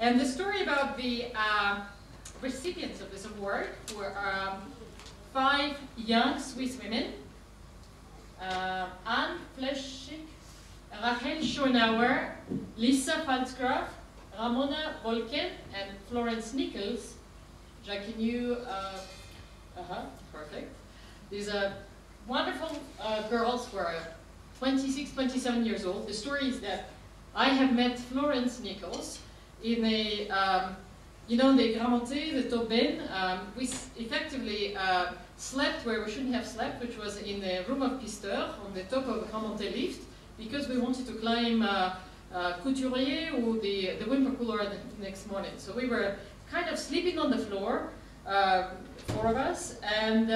And the story about the recipients of this award were 5 young Swiss women. Anne Fleschig, Rachel Schonauer, Lisa Pfalzgraf, Ramona Volken, and Florence Nichols. Jackie knew, perfect. These wonderful girls who are 26, 27 years old. The story is that I have met Florence Nichols in a, you know, the Grand Montée, the Taubaine. We effectively slept where we shouldn't have slept, which was in the room of Pisteur on the top of the Grand Montée lift, because we wanted to climb Couturier or the Wimper Couloir the next morning. So we were kind of sleeping on the floor, 4 of us, and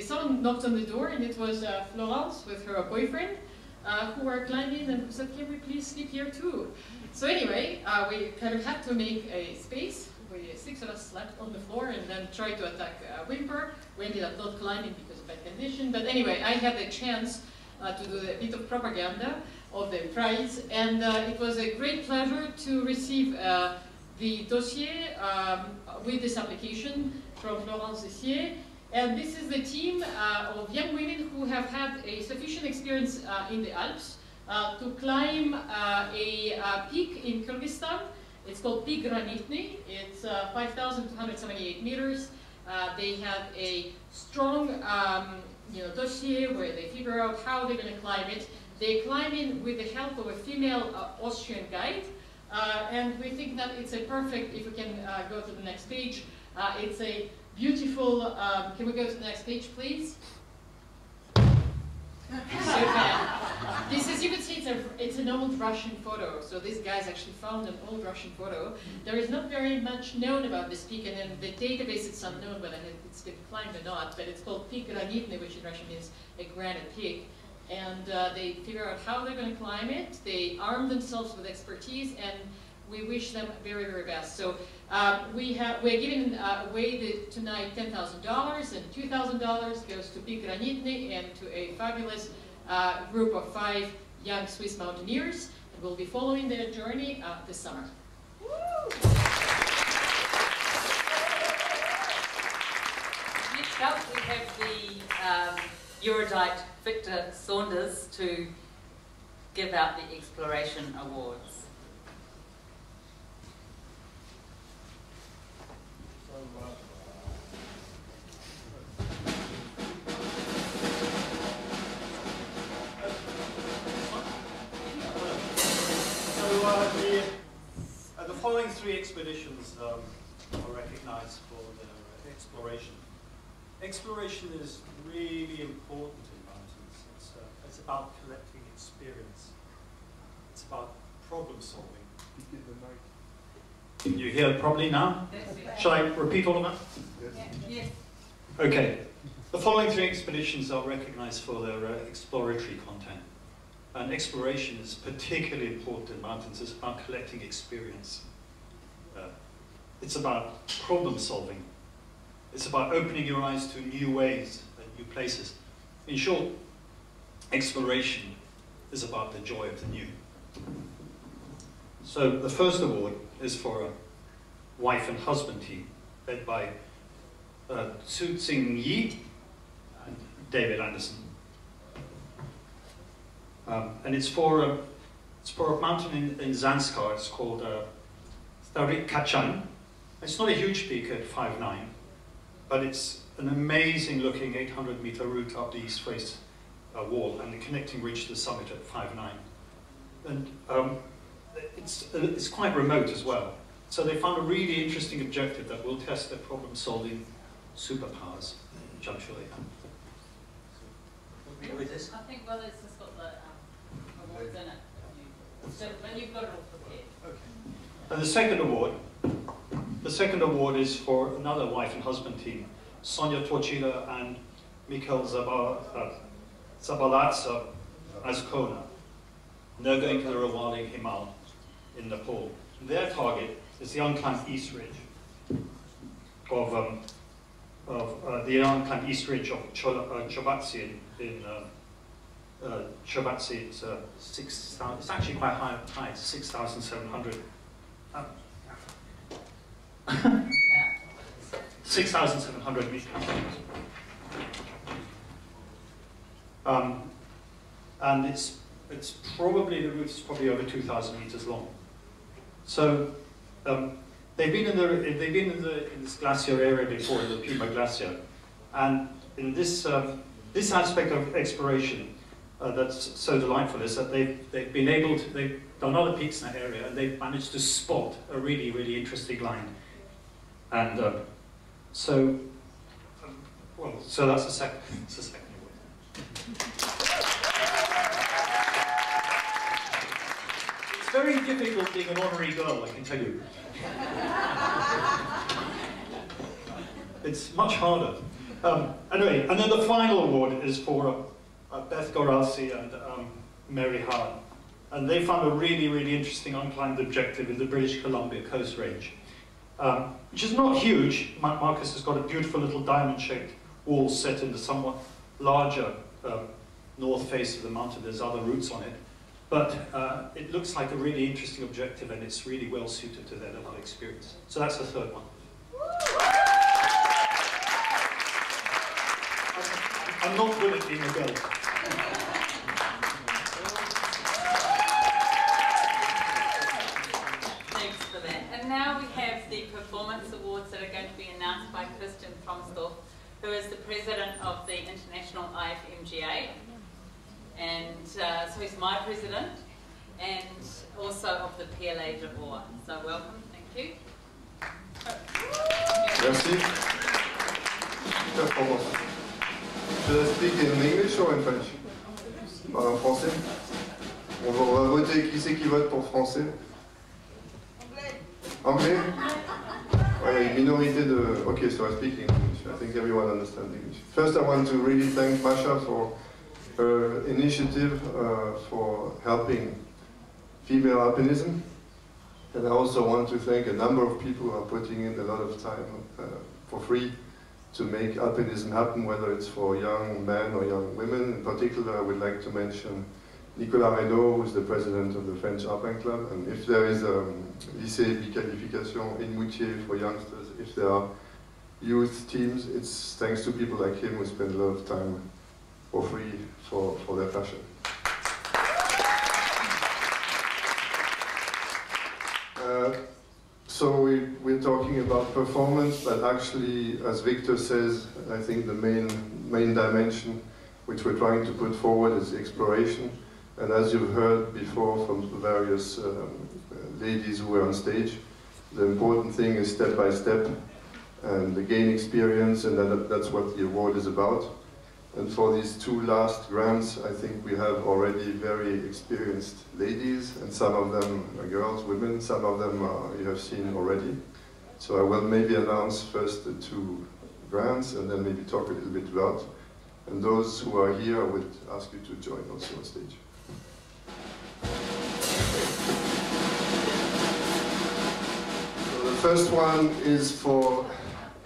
someone knocked on the door, and it was Florence with her boyfriend, who were climbing and said, "Can we please sleep here too?" So anyway, we kind of had to make a space. 6 of us slept on the floor and then tried to attack Wimper. We ended up not climbing because of bad condition. But anyway, I had the chance to do a bit of propaganda of the prize. And it was a great pleasure to receive the dossier with this application from Florence this year. And this is the team of young women who have had a sufficient experience in the Alps to climb a peak in Kyrgyzstan. It's called Peak Granitny. It's 5,278 meters. They have a strong dossier where they figure out how they're going to climb it. They climb in with the help of a female Austrian guide. And we think that it's a perfect, if we can go to the next page, it's a beautiful, can we go to the next page, please? This is, you can see it's an old Russian photo. So these guys actually found an old Russian photo. There is not very much known about this peak, and in the database it's unknown whether it's been climbed or not, but it's called Peak Granitny, which in Russian means a granite peak. And they figure out how they're going to climb it. They arm themselves with expertise, and we wish them very, very best. So we're giving away tonight $10,000, and $2,000 goes to Peak Granitny and to a fabulous group of 5 young Swiss mountaineers, and we'll be following their journey this summer. Next up, we have the erudite Victor Saunders to give out the Exploration Awards. The following 3 expeditions are recognized for their exploration. Exploration is really important in mountains. It's about collecting experience. It's about problem solving. Can you hear properly now? Shall I repeat all of that? Yes. Okay. The following 3 expeditions are recognized for their exploratory content. And exploration is particularly important in mountains. It's about collecting experience. It's about problem solving. It's about opening your eyes to new ways and new places. In short, exploration is about the joy of the new. So the first award is for a wife and husband team led by Su Tsing Yi and David Anderson. And it's for a mountain in Zanskar. It's called Kachan. It's not a huge peak at 5'9", but it's an amazing looking 800-meter route up the east face wall and the connecting ridge to the summit at 5'9". And it's quite remote as well. So they found a really interesting objective that will test their problem-solving superpowers, which I'm sure they can. I think, well, it's just got the awards in it. So when you've got it all prepared. Okay. And the second award is for another wife and husband team, Sonia Torcida and Mikhail Zabalatsa Azkona. And they're going to the Rewali Himal in Nepal. And their target is the unclimbed east ridge of Chobatsi in Chobatsi. It's 6,000. It's actually quite high. It's 6,700. 6,700 meters. And it's probably, the route is probably over 2,000 meters long. So they've been in this glacier area before, the Puma Glacier, and in this this aspect of exploration that's so delightful is that they've done other peaks in that area, and they've managed to spot a really, really interesting line. And so that's the second. It's the second award. It's very difficult being an honorary girl, I can tell you. It's much harder. Anyway, and then the final award is for Beth Goralsi and Mary Hahn. And they found a really, really interesting unclimbed objective in the British Columbia Coast Range, which is not huge. Marcus has got a beautiful little diamond-shaped wall set in the somewhat larger north face of the mountain. There's other routes on it. But it looks like a really interesting objective, and it's really well suited to their level of experience. So that's the third one. I'm not good at being a girl. Thanks for that. And now we have the performance awards that are going to be announced by Christian Fromsdorf, who is the president of the International IFMGA. And so he's my president, and also of the PLA de Bois. So welcome, thank you. Merci. Should I speak in English or in French? En français. On va voter. Qui c'est qui vote pour français? Anglais. Oh, il y a une minorité de. Okay, so I speak English. I think everyone understands English. First, I want to really thank Masha for her initiative for helping female alpinism. And I also want to thank a number of people who are putting in a lot of time for free to make alpinism happen, whether it's for young men or young women. In particular, I would like to mention Nicolas Reynaud, who is the president of the French Alpine Club. And if there is a lycée biqualification in Moutier for youngsters, if there are youth teams, it's thanks to people like him who spend a lot of time for free for their passion. So we're talking about performance, but actually, as Victor says, I think the main dimension which we're trying to put forward is exploration. And as you've heard before from the various ladies who were on stage, the important thing is step by step and gain experience, and that's what the award is about. And for these two last grants, I think we have already very experienced ladies, and some of them are girls, women, some of them you have seen already. So I will maybe announce first the two grants, and then maybe talk a little bit about. And those who are here, I would ask you to join also on stage. So the first one is for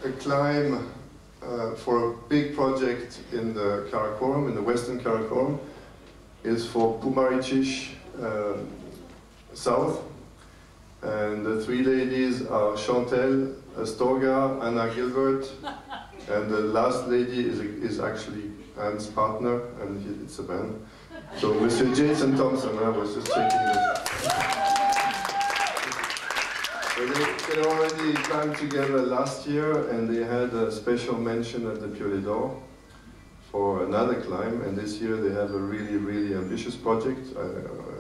a climb for a big project in the Karakoram, in the Western Karakoram, is for Pumarichish South. And the three ladies are Chantel, Astorga, Anna Gilbert, and the last lady is actually Anne's partner, and it's a man. So Mr. Jason Thompson, I was just checking this. So they already climbed together last year, and they had a special mention at the Piole d'Or for another climb, and this year they have a really, really ambitious project.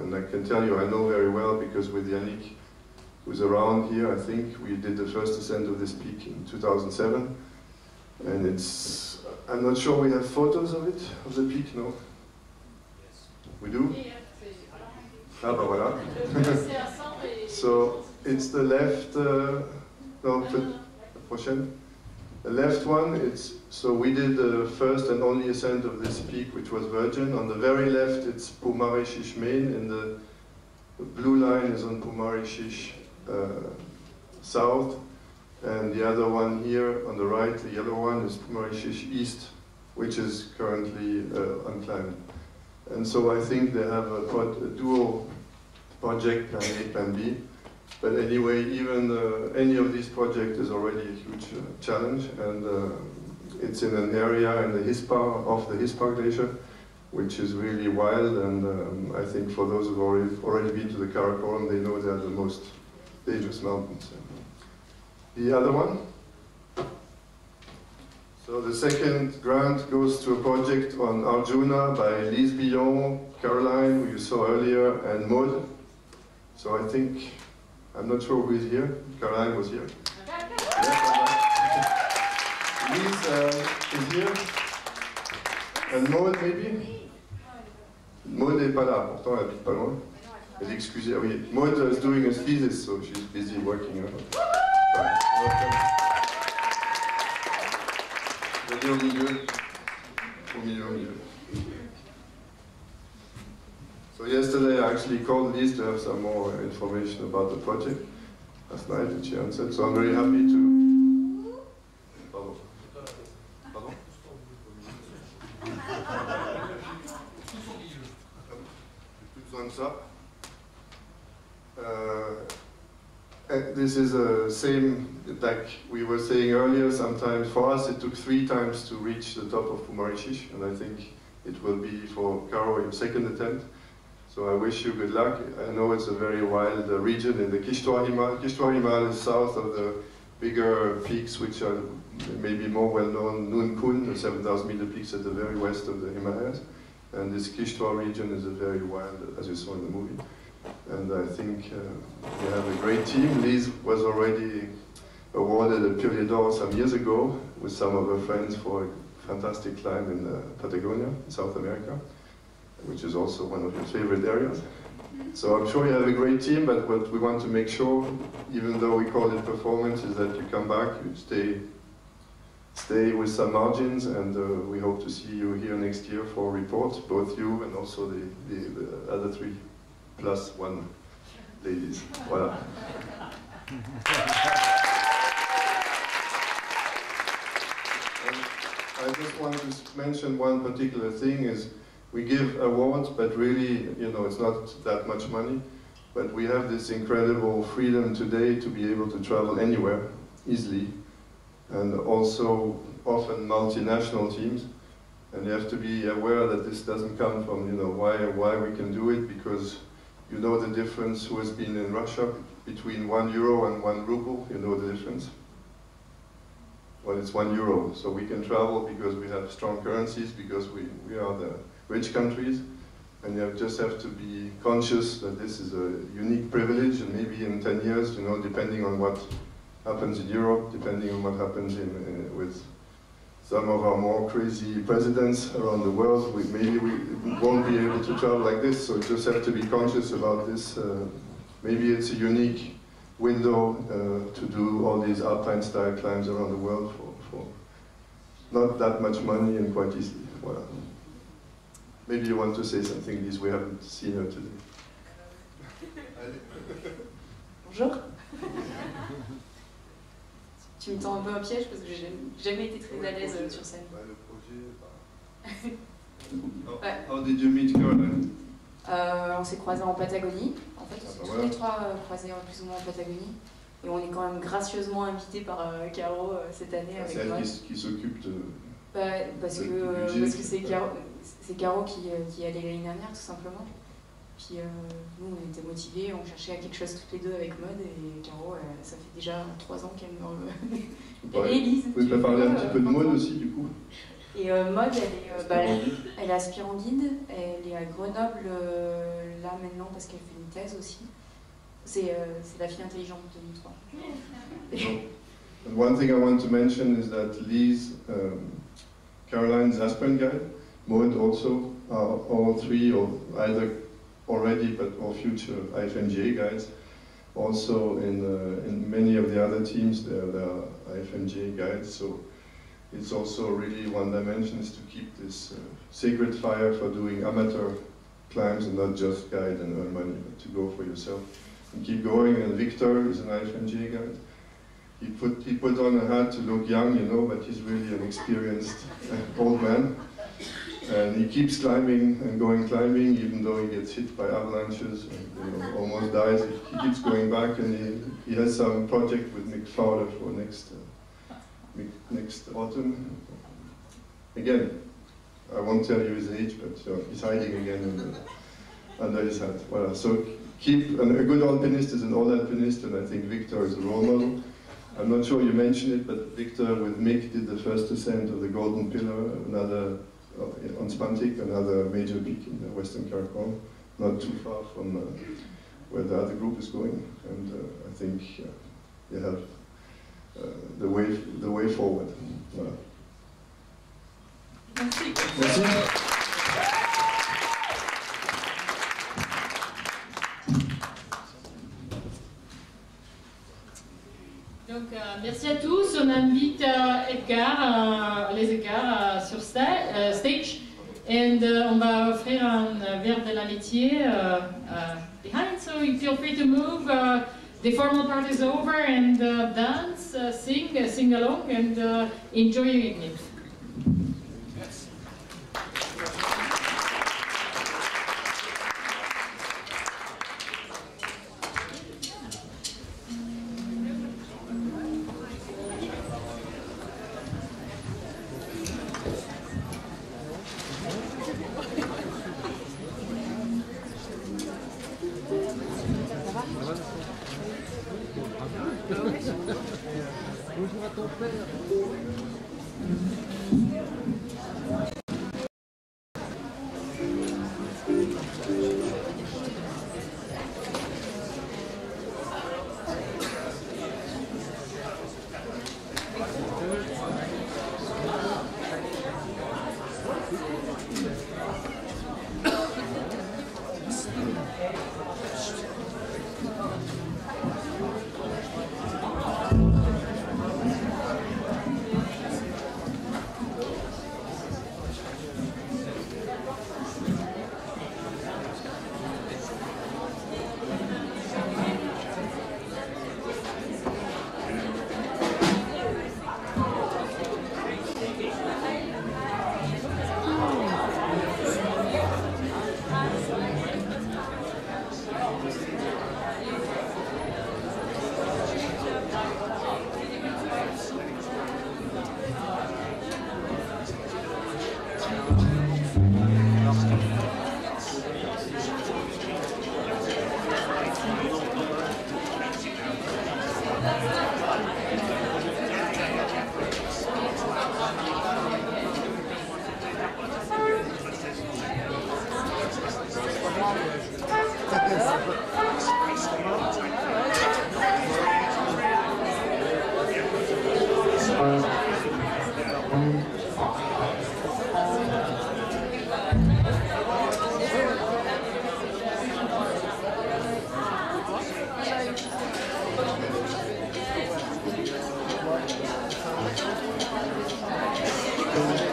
And I can tell you, I know very well, because with Yannick, who's around here, I think we did the first ascent of this peak in 2007. And it's, I'm not sure we have photos of it, of the peak, no? We do? Ah, bah voilà. So it's the left, no, the prochaine. The left one, it's, so we did the first and only ascent of this peak, which was Virgin. On the very left, it's Pumareșiș main, and the blue line is on Pumareșiș south. And the other one here on the right, the yellow one, is Pumareșiș east, which is currently unclimbed. And so I think they have a dual project, plan A, plan B. But anyway, even any of these projects is already a huge challenge, and it's in an area in the Hispar, off the Hispar Glacier, which is really wild, and I think for those who've already been to the Karakoram, they know they're the most dangerous mountains. The other one? So the second grant goes to a project on Arjuna by Lise Billon, Caroline, who you saw earlier, and Maud. So I think, I'm not sure who is here. Caroline was here. Lise is here. And Maud, maybe? Maud n'est pas là, pourtant elle habite pas loin. Elle est excusée. Ah oui, Maud is doing a thesis, so she's busy working on it. Vous allez au milieu. Au milieu. So yesterday I actually called Lise to have some more information about the project last night, and she answered, so I'm very happy to... Pardon. Pardon? Plus besoin de ça. This is the same, like we were saying earlier, sometimes for us it took 3 times to reach the top of Pumareșiș, and I think it will be for Caro your second attempt. So I wish you good luck. I know it's a very wild region in the Kishtwar Himal. Kishtwar Himal is south of the bigger peaks, which are maybe more well known, Nun Kun, the 7,000 meter peaks at the very west of the Himalayas. And this Kishtwar region is a very wild, as you saw in the movie. And I think we have a great team. Lise was already awarded a Piole d'Or some years ago with some of her friends for a fantastic climb in Patagonia, in South America, which is also one of your favorite areas. So I'm sure you have a great team, but what we want to make sure, even though we call it performance, is that you come back, you stay with some margins, and we hope to see you here next year for reports, both you and also the other 3 plus 1 ladies. Voilà. I just want to mention one particular thing is we give awards, but really, you know, it's not that much money. But we have this incredible freedom today to be able to travel anywhere easily, and also often multinational teams. And you have to be aware that this doesn't come from, you know, why we can do it, because you know the difference, who has been in Russia, between €1 and 1 ruble, you know the difference? Well, it's €1. So we can travel because we have strong currencies, because we are the rich countries, and you just have to be conscious that this is a unique privilege, and maybe in 10 years, you know, depending on what happens in Europe, depending on what happens with some of our more crazy presidents around the world, maybe we won't be able to travel like this, so you just have to be conscious about this. Maybe it's a unique window to do all these Alpine-style climbs around the world for not that much money and quite easily. Voilà. Maybe you want to say something, Lise, we haven't seen her today. Bonjour. Tu me tends un peu un piège parce que j'ai jamais été très à l'aise sur scène. Ouais. How did you meet Caroline? On s'est croisés en Patagonie. En fait, on s'est tous les 3 croisés plus ou moins en Patagonie. Et on est quand même gracieusement invités par Caro cette année. C'est elle qui s'occupe Parce que c'est Caro qui allait l'année dernière, tout simplement. Puis nous, on était motivés, on cherchait à quelque chose toutes les deux avec Maud, et Caro, ça fait déjà 3 ans qu'elle nous... Et Elise. Vous pouvez parler un petit peu de Maud aussi, du coup. Et Maud, elle est aspirant guide, elle est à Grenoble là maintenant parce qu'elle fait une thèse aussi. C'est la fille intelligente de nous 3. And one thing I want to mention is that Lise, Caroline's aspirant guide, Maud also, are all 3 or either already but or future IFMGA guides. Also in many of the other teams there are IFMGA guides, so it's also really one dimension is to keep this sacred fire for doing amateur climbs and not just guide and earn money, but to go for yourself and keep going. And Victor is an IFMGA guide. He put on a hat to look young, you know, but he's really an experienced old man. And he keeps climbing and going climbing, even though he gets hit by avalanches and almost dies. He keeps going back, and he has some project with Mick Fowler for next autumn. Again, I won't tell you his age, but he's hiding again under his hat. Voilà. So keep, and a good alpinist is an old alpinist, and I think Victor is a role model. I'm not sure you mentioned it, but Victor with Mick did the first ascent of the Golden Pillar, another on Spantik, another major peak in the Western Caracol, not too far from where the other group is going, and I think you have the way forward. Voilà. Merci. Merci. Donc, merci à tous. On invite Edgar, les Edgar sur stage. Et on va offrir un verre de l'amitié behind. So you feel free to move. The formal part is over, and dance, sing along, and enjoy your evening. Bonjour à ton père. Thank you.